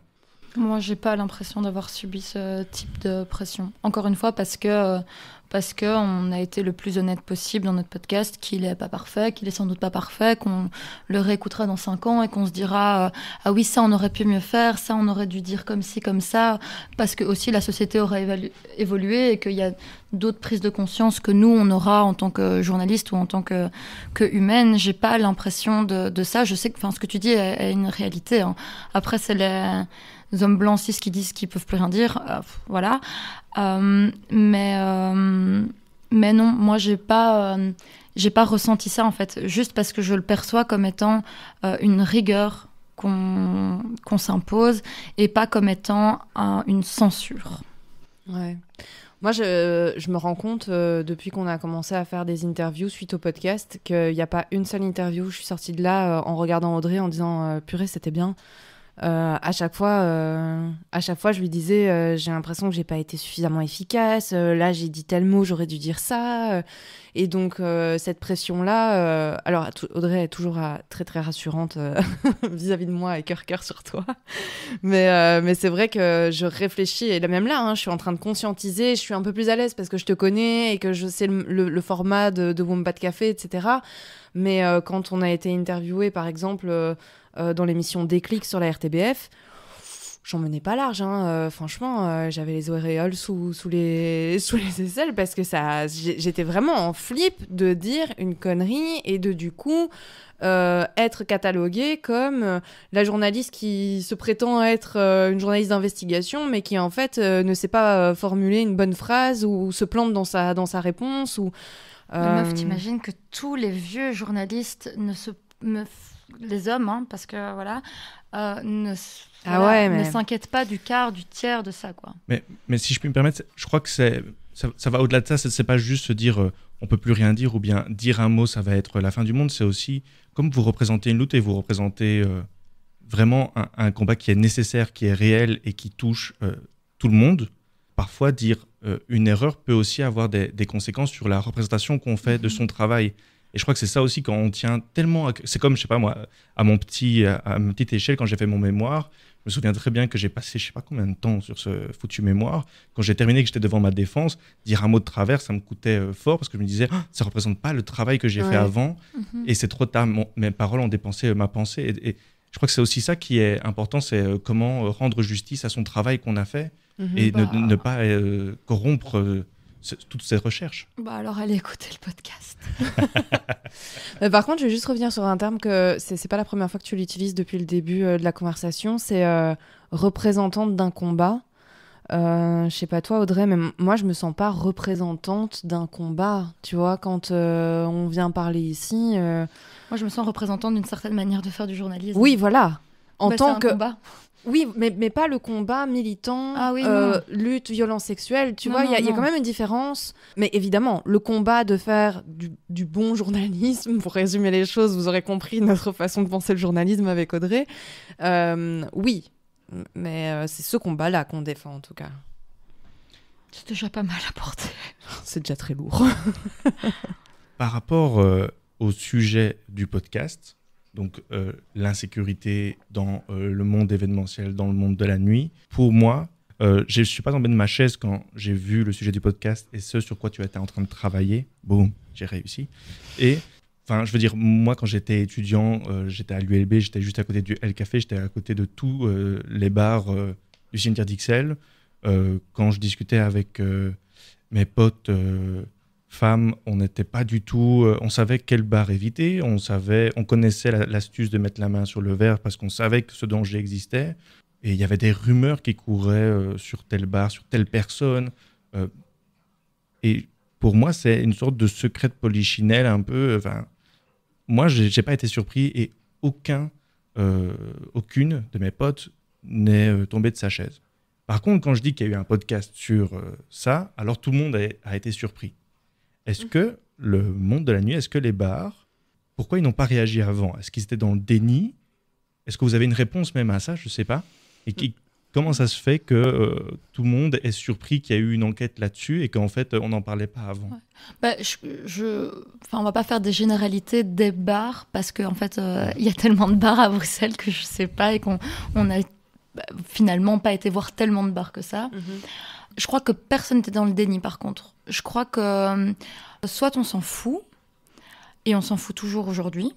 Moi, j'ai pas l'impression d'avoir subi ce type de pression. Encore une fois, parce que on a été le plus honnête possible dans notre podcast, qu'il est pas parfait, qu'il est sans doute pas parfait, qu'on le réécoutera dans 5 ans et qu'on se dira ah oui, ça on aurait pu mieux faire, ça on aurait dû dire comme ci, comme ça, parce que aussi la société aurait évolué et qu'il y a d'autres prises de conscience que nous on aura en tant que journaliste ou en tant que humaine. J'ai pas l'impression de ça. Je sais que ce que tu dis est une réalité. Hein. Après, c'est les hommes blancs cis qui disent qu'ils peuvent plus rien dire, voilà. Mais non, moi j'ai pas ressenti ça en fait, juste parce que je le perçois comme étant une rigueur qu'on s'impose et pas comme étant une censure. Ouais. Moi, je me rends compte, depuis qu'on a commencé à faire des interviews suite au podcast, qu'il n'y a pas une seule interview où je suis sortie de là en regardant Audrey en disant « Purée, c'était bien ». À chaque fois, je lui disais j'ai l'impression que j'ai pas été suffisamment efficace. Là, j'ai dit tel mot, j'aurais dû dire ça. Et donc cette pression-là, alors Audrey est toujours très très rassurante vis-à-vis de moi et cœur sur toi. Mais c'est vrai que je réfléchis et même là, je suis en train de conscientiser. Je suis un peu plus à l'aise parce que je te connais et que je sais le format de Wombat Café, etc. Mais quand on a été interviewé, par exemple, dans l'émission Déclic sur la RTBF, j'en menais pas large. Franchement, j'avais les auréoles sous les aisselles parce que j'étais vraiment en flip de dire une connerie et de, du coup, être cataloguée comme la journaliste qui se prétend être une journaliste d'investigation, mais qui en fait ne sait pas formuler une bonne phrase ou se plante dans sa réponse. Meuf, t'imagines que tous les vieux journalistes les hommes, parce que voilà, ne s'inquiètent pas du quart, du tiers de ça, quoi. Mais si je puis me permettre, je crois que ça va au-delà de ça. C'est pas juste se dire on peut plus rien dire ou bien dire un mot, ça va être la fin du monde. C'est aussi comme vous représentez une lutte et vous représentez vraiment un combat qui est nécessaire, qui est réel et qui touche tout le monde. Parfois, dire une erreur peut aussi avoir des conséquences sur la représentation qu'on fait de son travail. Et je crois que c'est ça aussi quand on tient tellement... C'est comme, je sais pas moi, à ma petite échelle, quand j'ai fait mon mémoire, je me souviens très bien que j'ai passé je sais pas combien de temps sur ce foutu mémoire. Quand j'ai terminé, que j'étais devant ma défense, dire un mot de travers, ça me coûtait fort parce que je me disais, ça représente pas le travail que j'ai fait avant et c'est trop tard. Mes paroles ont dépensé ma pensée. Et je crois que c'est aussi ça qui est important, c'est comment rendre justice à son travail qu'on a fait et ne pas corrompre toutes ces recherches. Alors, allez écouter le podcast. Par contre, je vais juste revenir sur un terme que c'est pas la première fois que tu l'utilises depuis le début de la conversation, c'est représentante d'un combat. Je sais pas toi Audrey, mais moi je me sens pas représentante d'un combat, tu vois, quand on vient parler ici. Moi je me sens représentante d'une certaine manière de faire du journalisme. Oui, voilà. En tant que combat. Oui, mais pas le combat militant, lutte, violence sexuelle, tu vois, il y a quand même une différence. Mais évidemment, le combat de faire du bon journalisme, pour résumer les choses, vous aurez compris notre façon de penser le journalisme avec Audrey. Oui, mais c'est ce combat-là qu'on défend en tout cas. C'est déjà pas mal à porter. C'est déjà très lourd. Par rapport au sujet du podcast, donc l'insécurité dans le monde événementiel, dans le monde de la nuit, pour moi, je ne suis pas tombé de ma chaise quand j'ai vu le sujet du podcast et ce sur quoi tu étais en train de travailler. Boum, j'ai réussi. Et enfin, je veux dire, moi, quand j'étais étudiant, j'étais à l'ULB, j'étais juste à côté du El Café, j'étais à côté de tous les bars du cimetière d'Ixelles. Quand je discutais avec mes potes femmes, on n'était pas du tout... on savait quel bar éviter, on connaissait l'astuce de mettre la main sur le verre parce qu'on savait que ce danger existait. Et il y avait des rumeurs qui couraient sur tel bar, sur telle personne. Et pour moi, c'est une sorte de secret de polichinelle un peu... moi, je n'ai pas été surpris et aucune de mes potes n'est tombée de sa chaise. Par contre, quand je dis qu'il y a eu un podcast sur ça, alors tout le monde a été surpris. Est-ce que le monde de la nuit, est-ce que les bars, pourquoi ils n'ont pas réagi avant ? Est-ce qu'ils étaient dans le déni ? Est-ce que vous avez une réponse même à ça ? Je ne sais pas. Et comment ça se fait que tout le monde est surpris qu'il y a eu une enquête là-dessus et qu'en fait, on n'en parlait pas avant ? On ne va pas faire des généralités des bars parce qu'en fait, y a tellement de bars à Bruxelles que je ne sais pas et qu'on n'a finalement pas été voir tellement de bars que ça. Je crois que personne n'était dans le déni, par contre. Je crois que soit on s'en fout, et on s'en fout toujours aujourd'hui.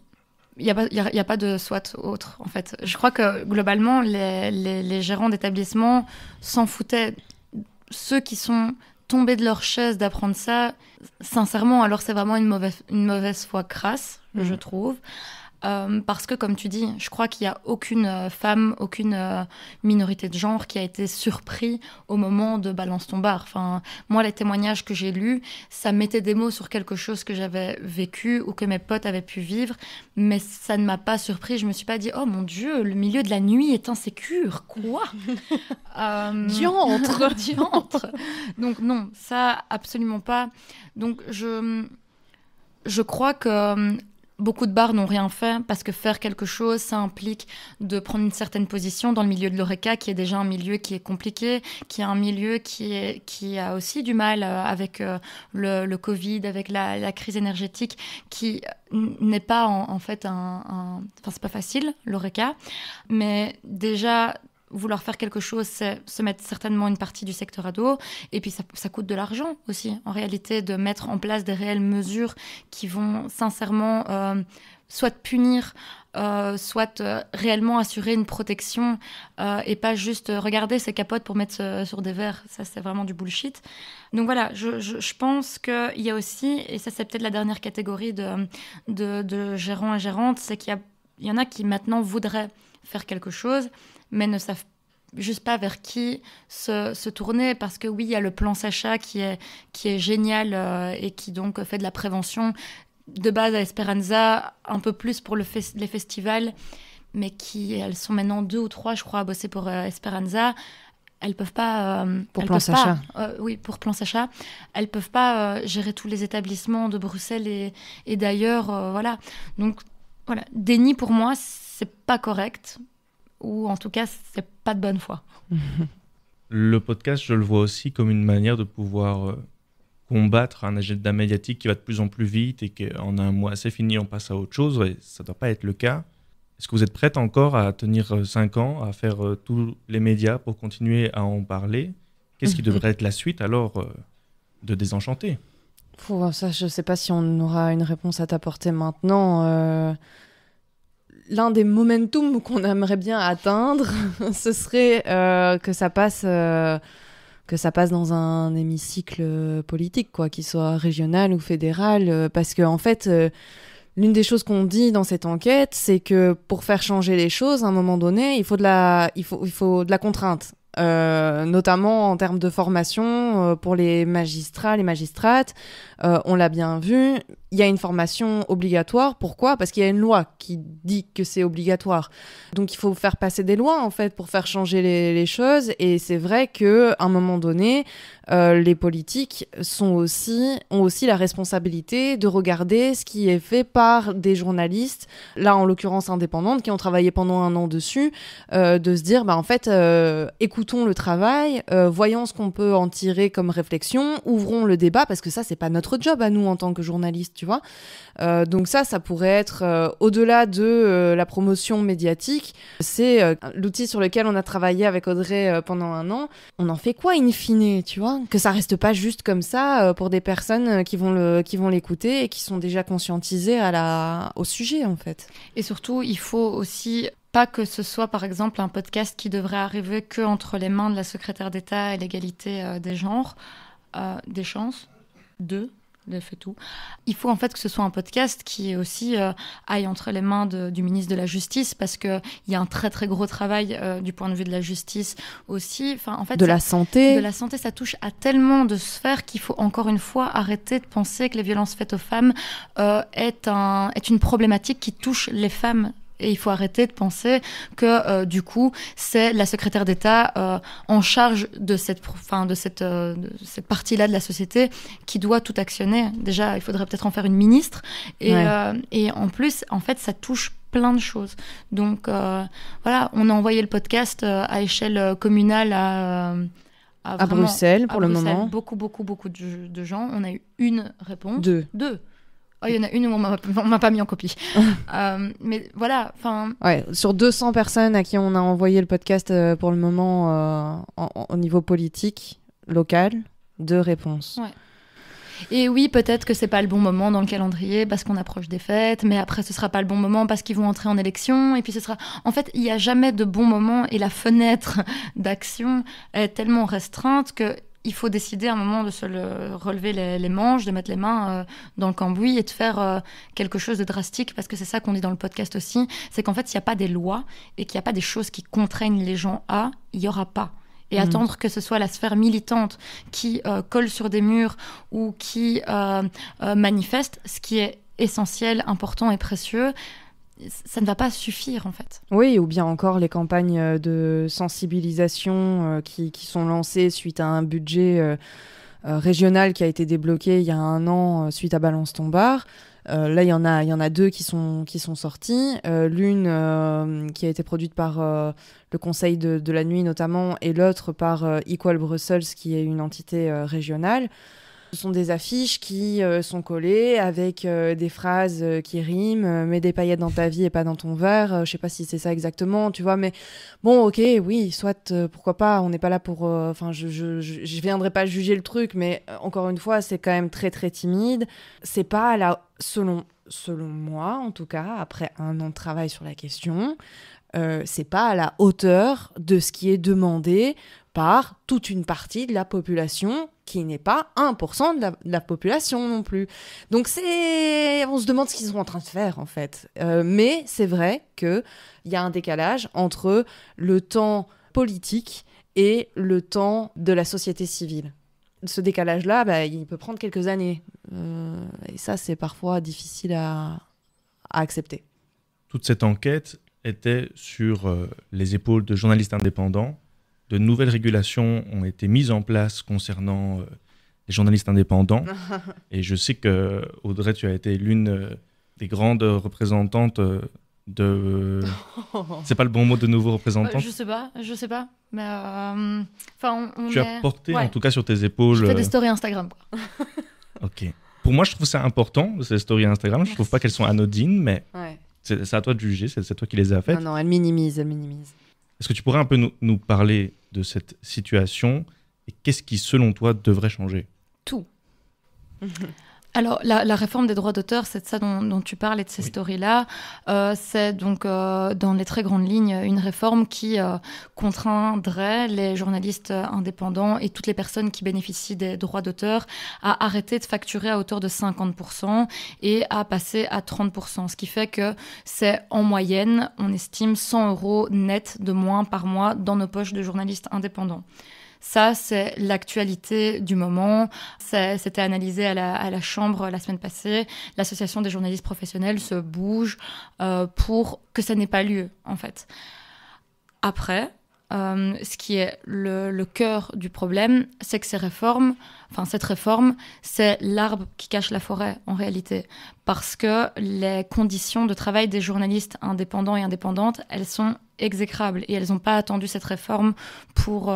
Il n'y a pas de soit autre, en fait. Je crois que, globalement, les gérants d'établissements s'en foutaient. Ceux qui sont tombés de leur chaise d'apprendre ça, sincèrement, alors c'est vraiment une mauvaise foi crasse, je trouve. Parce que, comme tu dis, je crois qu'il n'y a aucune femme, aucune minorité de genre qui a été surpris au moment de Balance ton bar. Enfin, moi, les témoignages que j'ai lus, ça mettait des mots sur quelque chose que j'avais vécu ou que mes potes avaient pu vivre, mais ça ne m'a pas surpris. Je ne me suis pas dit « Oh mon Dieu, le milieu de la nuit est insécure, quoi ?» Diantre. Diantre. Donc non, ça, absolument pas. Donc je crois que... Beaucoup de bars n'ont rien fait parce que faire quelque chose, ça implique de prendre une certaine position dans le milieu de l'Horeca, qui est déjà un milieu qui est compliqué, qui est un milieu qui a aussi du mal avec le Covid, avec la crise énergétique, qui n'est pas en fait Enfin, c'est pas facile, l'Horeca, mais déjà... Vouloir faire quelque chose, c'est se mettre certainement une partie du secteur à dos. Et puis, ça coûte de l'argent aussi, en réalité, de mettre en place des réelles mesures qui vont sincèrement soit punir, soit réellement assurer une protection et pas juste regarder ses capotes pour mettre sur des verres. Ça, c'est vraiment du bullshit. Donc voilà, je pense qu'il y a aussi, et ça, c'est peut-être la dernière catégorie de gérants et gérantes, c'est qu'il y en a qui maintenant voudraient faire quelque chose, mais ne savent juste pas vers qui se tourner, parce que oui, il y a le plan Sacha qui est génial et qui donc fait de la prévention de base à Esperanza, un peu plus pour les festivals, mais elles sont maintenant 2 ou 3, je crois, à bosser pour Esperanza. Elles peuvent pas... pour Plan Sacha. Oui, pour Plan Sacha. Elles peuvent pas gérer tous les établissements de Bruxelles et d'ailleurs, voilà. Donc, voilà, déni pour moi, c'est pas correct. Ou en tout cas, c'est pas de bonne foi. Le podcast, je le vois aussi comme une manière de pouvoir combattre un agenda médiatique qui va de plus en plus vite et qu'en un mois, c'est fini, on passe à autre chose. Et ça ne doit pas être le cas. Est-ce que vous êtes prête encore à tenir 5 ans, à faire tous les médias pour continuer à en parler ? Qu'est-ce qui devrait être la suite alors de Désenchanté ? Ça, je ne sais pas si on aura une réponse à t'apporter maintenant. L'un des momentum qu'on aimerait bien atteindre, ce serait que ça passe que ça passe dans un hémicycle politique, quoi, qu'il soit régional ou fédéral, parce que en fait, l'une des choses qu'on dit dans cette enquête, c'est que pour faire changer les choses, à un moment donné, il faut de la contrainte. Notamment en termes de formation pour les magistrats, les magistrates. On l'a bien vu, il y a une formation obligatoire. Pourquoi ? Parce qu'il y a une loi qui dit que c'est obligatoire. Donc il faut faire passer des lois en fait pour faire changer les choses. Et c'est vrai qu'à un moment donné, les politiques ont aussi la responsabilité de regarder ce qui est fait par des journalistes, là en l'occurrence indépendantes, qui ont travaillé pendant 1 an dessus, de se dire en fait, écoutons le travail, voyons ce qu'on peut en tirer comme réflexion, ouvrons le débat, parce que ça, c'est pas notre job à nous en tant que journalistes, tu vois. Donc ça pourrait être, au-delà de la promotion médiatique, c'est l'outil sur lequel on a travaillé avec Audrey pendant 1 an. On en fait quoi in fine, tu vois ? Que ça reste pas juste comme ça pour des personnes qui vont l'écouter et qui sont déjà conscientisées au sujet, en fait. Et surtout, il faut aussi pas que ce soit, par exemple, un podcast qui devrait arriver que entre les mains de la secrétaire d'État et l'égalité des genres, des chances, fait tout. Il faut en fait que ce soit un podcast qui aussi aille entre les mains du ministre de la Justice, parce qu'il y a un très très gros travail du point de vue de la justice aussi. Enfin, en fait, la santé. De la santé, ça touche à tellement de sphères qu'il faut encore une fois arrêter de penser que les violences faites aux femmes est une problématique qui touche les femmes. Et il faut arrêter de penser que, du coup, c'est la secrétaire d'État en charge de cette partie-là de la société qui doit tout actionner. Déjà, il faudrait peut-être en faire une ministre. Et en plus, en fait, ça touche plein de choses. Donc, voilà, on a envoyé le podcast à échelle communale à Bruxelles, pour le moment. Beaucoup de gens. On a eu une réponse. Deux. Oh, il y en a une où on m'a pas mis en copie. Mais voilà, enfin... Ouais, sur 200 personnes à qui on a envoyé le podcast pour le moment au niveau politique, local, 2 réponses. Ouais. Et oui, peut-être que c'est pas le bon moment dans le calendrier parce qu'on approche des fêtes, mais après ce sera pas le bon moment parce qu'ils vont entrer en élection, et puis ce sera... En fait, il y a jamais de bon moment, et la fenêtre d'action est tellement restreinte que il faut décider à un moment de se relever les manches, de mettre les mains dans le cambouis et de faire quelque chose de drastique, parce que c'est ça qu'on dit dans le podcast aussi, c'est qu'en fait, s'il n'y a pas des lois et qu'il n'y a pas des choses qui contraignent les gens il n'y aura pas. Et attendre que ce soit la sphère militante qui colle sur des murs ou qui manifeste, ce qui est essentiel, important et précieux, ça ne va pas suffire en fait. Oui, ou bien encore les campagnes de sensibilisation qui sont lancées suite à un budget régional qui a été débloqué il y a 1 an suite à Balance ton bar. Là, il y en a 2 qui sont sorties. L'une qui a été produite par le Conseil de la nuit notamment, et l'autre par Equal Brussels, qui est une entité régionale. Ce sont des affiches qui sont collées avec des phrases qui riment, mets des paillettes dans ta vie et pas dans ton verre. Je sais pas si c'est ça exactement, tu vois, mais bon, ok, oui, soit, pourquoi pas, on n'est pas là pour... Enfin, je viendrai pas juger le truc, mais encore une fois, c'est quand même très très timide. C'est pas selon moi, en tout cas, après 1 an de travail sur la question, c'est pas à la hauteur de ce qui est demandé par toute une partie de la population qui n'est pas 1% de la population non plus. Donc on se demande ce qu'ils sont en train de faire en fait. Mais c'est vrai qu'il y a un décalage entre le temps politique et le temps de la société civile. Ce décalage-là, il peut prendre quelques années. Et ça, c'est parfois difficile à accepter. Toute cette enquête était sur les épaules de journalistes indépendants. De nouvelles régulations ont été mises en place concernant les journalistes indépendants. Et je sais que, Audrey, tu as été l'une des grandes représentantes de... C'est pas le bon mot, de nouveau représentante. Je sais pas. Mais tu as porté, en tout cas, sur tes épaules... Je fais des stories Instagram, quoi. Ok. Pour moi, je trouve ça important, ces stories Instagram. Je trouve pas qu'elles sont anodines, mais c'est à toi de juger. C'est toi qui les as faites. Non, elles minimisent. Est-ce que tu pourrais un peu nous parler de cette situation et qu'est-ce qui, selon toi, devrait changer ? Tout. Alors, la réforme des droits d'auteur, c'est de ça dont tu parles et de ces stories-là. C'est donc, dans les très grandes lignes, une réforme qui contraindrait les journalistes indépendants et toutes les personnes qui bénéficient des droits d'auteur à arrêter de facturer à hauteur de 50% et à passer à 30%. Ce qui fait que c'est en moyenne, on estime 100 € net de moins par mois dans nos poches de journalistes indépendants. Ça, c'est l'actualité du moment. C'était analysé à la Chambre la semaine passée. L'Association des journalistes professionnels se bouge pour que ça n'ait pas lieu, en fait. Après, ce qui est le cœur du problème, c'est que cette réforme, c'est l'arbre qui cache la forêt, en réalité. Parce que les conditions de travail des journalistes indépendants et indépendantes, elles sont exécrables et elles n'ont pas attendu cette réforme pour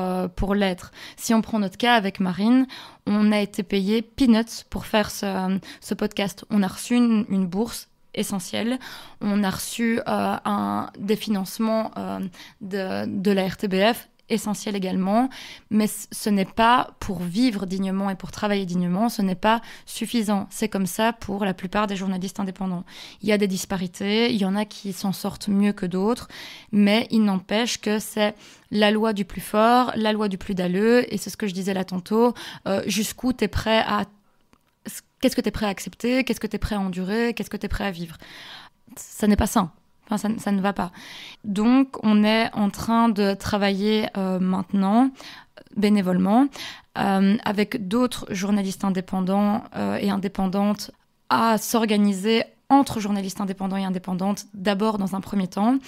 l'être. Si on prend notre cas avec Marine, on a été payé peanuts pour faire ce podcast. On a reçu une bourse essentielle. On a reçu des financements de la RTBF essentiel également, mais ce n'est pas pour vivre dignement et pour travailler dignement, ce n'est pas suffisant. C'est comme ça pour la plupart des journalistes indépendants. Il y a des disparités, il y en a qui s'en sortent mieux que d'autres, mais il n'empêche que c'est la loi du plus fort, la loi du plus dalleux, et c'est ce que je disais là tantôt, jusqu'où tu es prêt à... Qu'est-ce que tu es prêt à accepter? Qu'est-ce que tu es prêt à endurer? Qu'est-ce que tu es prêt à vivre? Ça n'est pas sain. Enfin, ça ne va pas. Donc, on est en train de travailler maintenant, bénévolement, avec d'autres journalistes indépendants et indépendantes à s'organiser entre journalistes indépendants et indépendantes, d'abord dans un premier temps,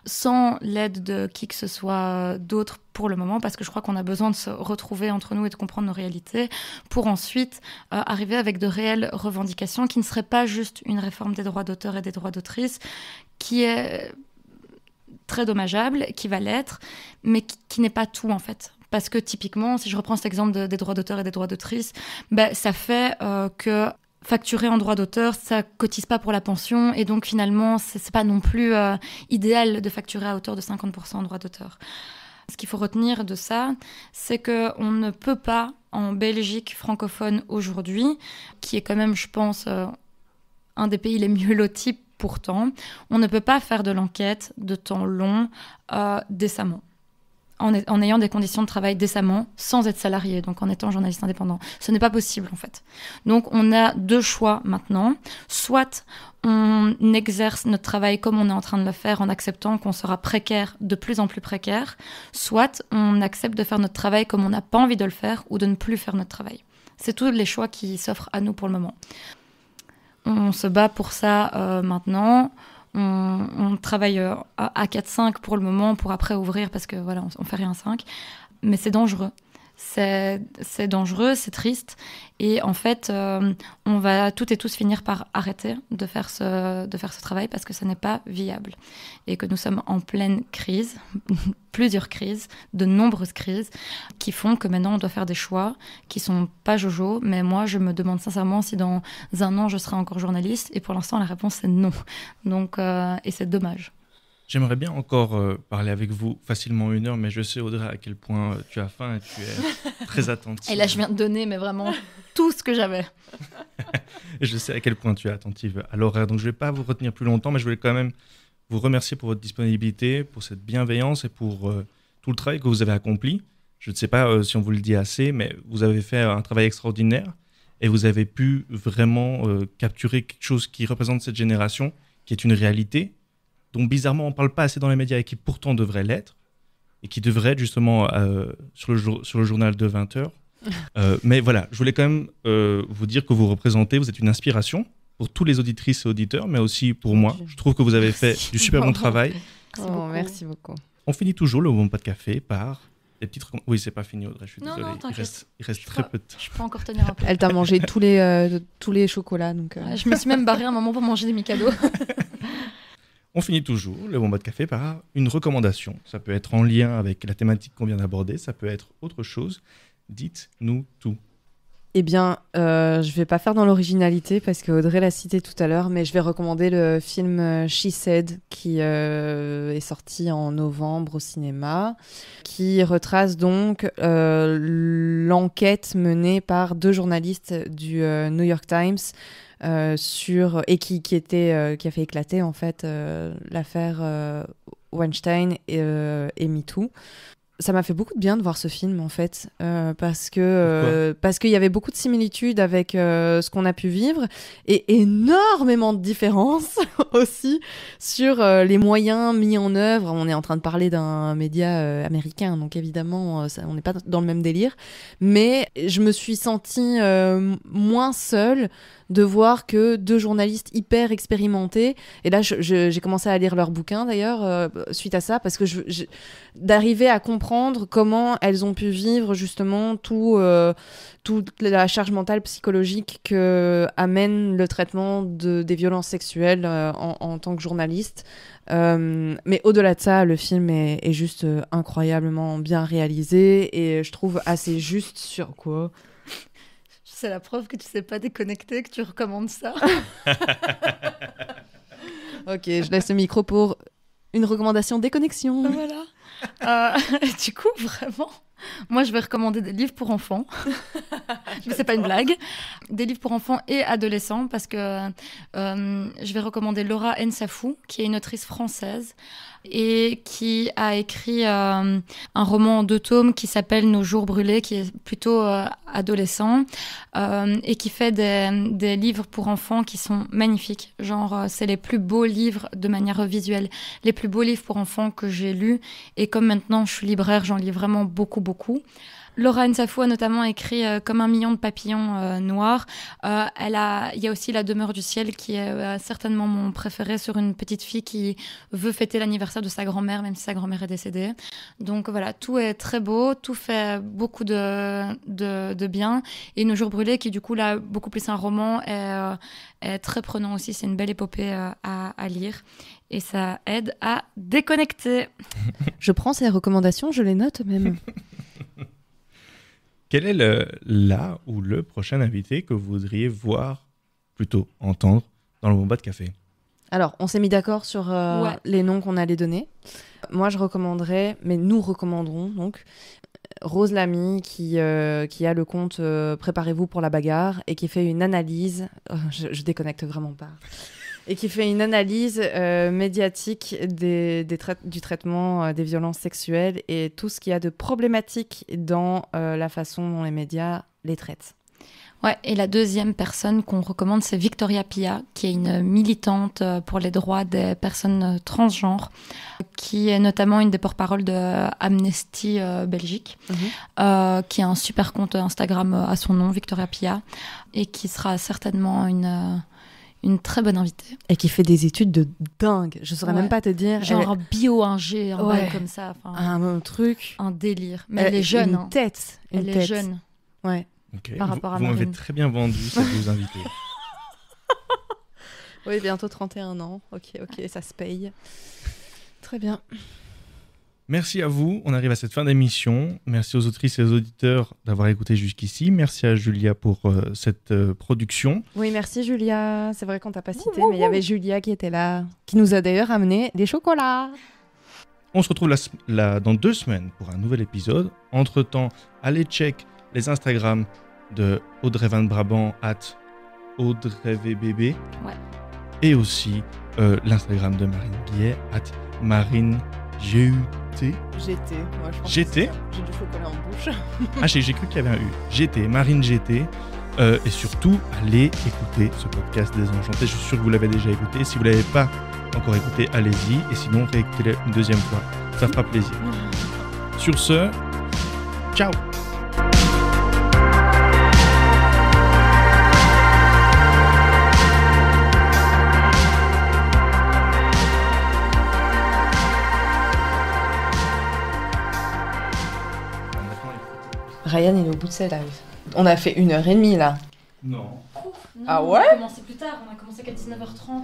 sans l'aide de qui que ce soit d'autre pour le moment, parce que je crois qu'on a besoin de se retrouver entre nous et de comprendre nos réalités, pour ensuite arriver avec de réelles revendications qui ne seraient pas juste une réforme des droits d'auteur et des droits d'autrice, qui est très dommageable, qui va l'être, mais qui n'est pas tout en fait. Parce que typiquement, si je reprends cet exemple des droits d'auteur et des droits d'autrice, ça fait que facturer en droit d'auteur, ça cotise pas pour la pension et donc finalement, c'est pas non plus idéal de facturer à hauteur de 50% en droit d'auteur. Ce qu'il faut retenir de ça, c'est qu'on ne peut pas, en Belgique francophone aujourd'hui, qui est quand même, je pense, un des pays les mieux lotis pourtant, on ne peut pas faire de l'enquête de temps long décemment. En ayant des conditions de travail décemment, sans être salarié, donc en étant journaliste indépendant. Ce n'est pas possible, en fait. Donc, on a deux choix maintenant. Soit on exerce notre travail comme on est en train de le faire, en acceptant qu'on sera précaire, de plus en plus précaire. Soit on accepte de faire notre travail comme on n'a pas envie de le faire, ou de ne plus faire notre travail. C'est tous les choix qui s'offrent à nous pour le moment. On se bat pour ça maintenant. On travaille à 4-5 pour le moment, pour après ouvrir, parce que voilà, on fait rien à 5. Mais c'est dangereux. C'est dangereux, c'est triste. Et en fait, on va toutes et tous finir par arrêter de faire ce travail parce que ça n'est pas viable. Et que nous sommes en pleine crise, plusieurs crises, de nombreuses crises, qui font que maintenant on doit faire des choix qui sont pas jojo. Mais moi, je me demande sincèrement si dans un an, je serai encore journaliste. Et pour l'instant, la réponse est non. Donc, et c'est dommage. J'aimerais bien encore parler avec vous facilement 1 heure, mais je sais, Audrey, à quel point tu as faim et tu es très attentive. Et là, je viens de donner, mais vraiment, tout ce que j'avais. Et je sais à quel point tu es attentive à l'horaire, donc je ne vais pas vous retenir plus longtemps, mais je voulais quand même vous remercier pour votre disponibilité, pour cette bienveillance et pour tout le travail que vous avez accompli. Je ne sais pas si on vous le dit assez, mais vous avez fait un travail extraordinaire et vous avez pu vraiment capturer quelque chose qui représente cette génération, qui est une réalité, dont bizarrement on ne parle pas assez dans les médias et qui pourtant devrait l'être, et qui devrait être justement sur le journal de 20h. Mais voilà, je voulais quand même vous dire que vous représentez, vous êtes une inspiration pour tous les auditrices et auditeurs, mais aussi pour moi. Je trouve que vous avez fait du super bon travail. Merci beaucoup. On finit toujours le bon pas de café par des petites... Oui, c'est pas fini, Audrey, je suis désolé. Non, il reste très peu de temps. Je peux encore tenir un peu. Elle t'a mangé tous les chocolats. Donc, Je me suis même barrée un moment pour manger des Mikado. On finit toujours le bon bas de café par une recommandation. Ça peut être en lien avec la thématique qu'on vient d'aborder, ça peut être autre chose. Dites-nous tout. Eh bien, je vais pas faire dans l'originalité parce que Audrey l'a cité tout à l'heure, mais je vais recommander le film She Said qui est sorti en novembre au cinéma, qui retrace donc l'enquête menée par 2 journalistes du New York Times et qui a fait éclater en fait l'affaire Weinstein et MeToo. Ça m'a fait beaucoup de bien de voir ce film en fait, parce qu'il y avait beaucoup de similitudes avec ce qu'on a pu vivre et énormément de différences aussi sur les moyens mis en œuvre. On est en train de parler d'un média américain, donc évidemment on n'est pas dans le même délire, mais je me suis sentie moins seule de voir que 2 journalistes hyper expérimentés, et là j'ai commencé à lire leurs bouquins d'ailleurs suite à ça, parce que d'arriver à comprendre comment elles ont pu vivre justement toute la charge mentale psychologique que amène le traitement des violences sexuelles en tant que journaliste. Mais au-delà de ça, le film est juste incroyablement bien réalisé, et je trouve assez juste sur quoi. C'est la preuve que tu sais pas déconnecter, que tu recommandes ça. Ok, je laisse le micro pour une recommandation déconnexion. Voilà. Du coup, vraiment, moi, je vais recommander des livres pour enfants. Mais c'est pas une blague. Des livres pour enfants et adolescents, parce que je vais recommander Laura Nsafou, qui est une autrice française et qui a écrit un roman en 2 tomes qui s'appelle Nos jours brûlés, qui est plutôt adolescent, et qui fait des livres pour enfants qui sont magnifiques. Genre, c'est les plus beaux livres de manière visuelle, les plus beaux livres pour enfants que j'ai lus. Et comme maintenant je suis libraire, j'en lis vraiment beaucoup. Laura Nsafou a notamment écrit Comme un million de papillons noirs. Il y a aussi La demeure du ciel, qui est certainement mon préféré, sur une petite fille qui veut fêter l'anniversaire de sa grand-mère, même si sa grand-mère est décédée. Donc voilà, tout est très beau, tout fait beaucoup de bien. Et Nos jours brûlés, qui du coup, là, beaucoup plus un roman, est très prenant aussi. C'est une belle épopée à lire. Et ça aide à déconnecter. Je prends ces recommandations, je les note même. Quel est ou le prochain invité que vous voudriez voir, plutôt entendre, dans le Bomba de Café? Alors, on s'est mis d'accord sur les noms qu'on allait donner. Moi, je recommanderais, mais nous recommanderons donc, Rose Lamy, qui a le compte Préparez-vous pour la bagarre, et qui fait une analyse, je déconnecte vraiment pas, et qui fait une analyse médiatique du traitement des violences sexuelles et tout ce qu'il y a de problématique dans la façon dont les médias les traitent. Ouais, et la deuxième personne qu'on recommande, c'est Victoria Pia, qui est une militante pour les droits des personnes transgenres, qui est notamment une des porte-paroles de Amnesty Belgique, qui a un super compte Instagram à son nom, Victoria Pia, et qui sera certainement une très bonne invitée. Et qui fait des études de dingue. Je saurais même pas te dire. Genre un bio-ingé, un bail comme ça. Un truc. Un délire. Mais elle est jeune. Une tête. Elle est jeune. Ouais. Okay. Par rapport à vous m'avez très bien vendu ces 2 invités. Oui, bientôt 31 ans. Ok, ça se paye. Très bien. Merci à vous. On arrive à cette fin d'émission. Merci aux autrices et aux auditeurs d'avoir écouté jusqu'ici. Merci à Julia pour cette production. Oui, merci Julia. C'est vrai qu'on t'a pas cité, mais il y avait Julia qui était là, qui nous a d'ailleurs amené des chocolats. On se retrouve dans 2 semaines pour un nouvel épisode. Entre-temps, allez check les Instagram de Audrey Van Brabant @AudreyVBB. Ouais. Et aussi l'Instagram de Marine Guillet @MarineGUT. GT, moi je pense. GT. J'ai du chocolat en bouche. J'ai cru qu'il y avait un U. GT, Marine GT. Et surtout, allez écouter ce podcast Désenchanté. Je suis sûr que vous l'avez déjà écouté. Si vous ne l'avez pas encore écouté, allez-y. Et sinon, réécoutez-le une 2e fois. Ça fera plaisir. Sur ce, ciao. Ryan, il est au bout de ses lives. On a fait 1h30 là. Non. Non, Ah ouais? On a commencé plus tard, on a commencé qu'à 19h30.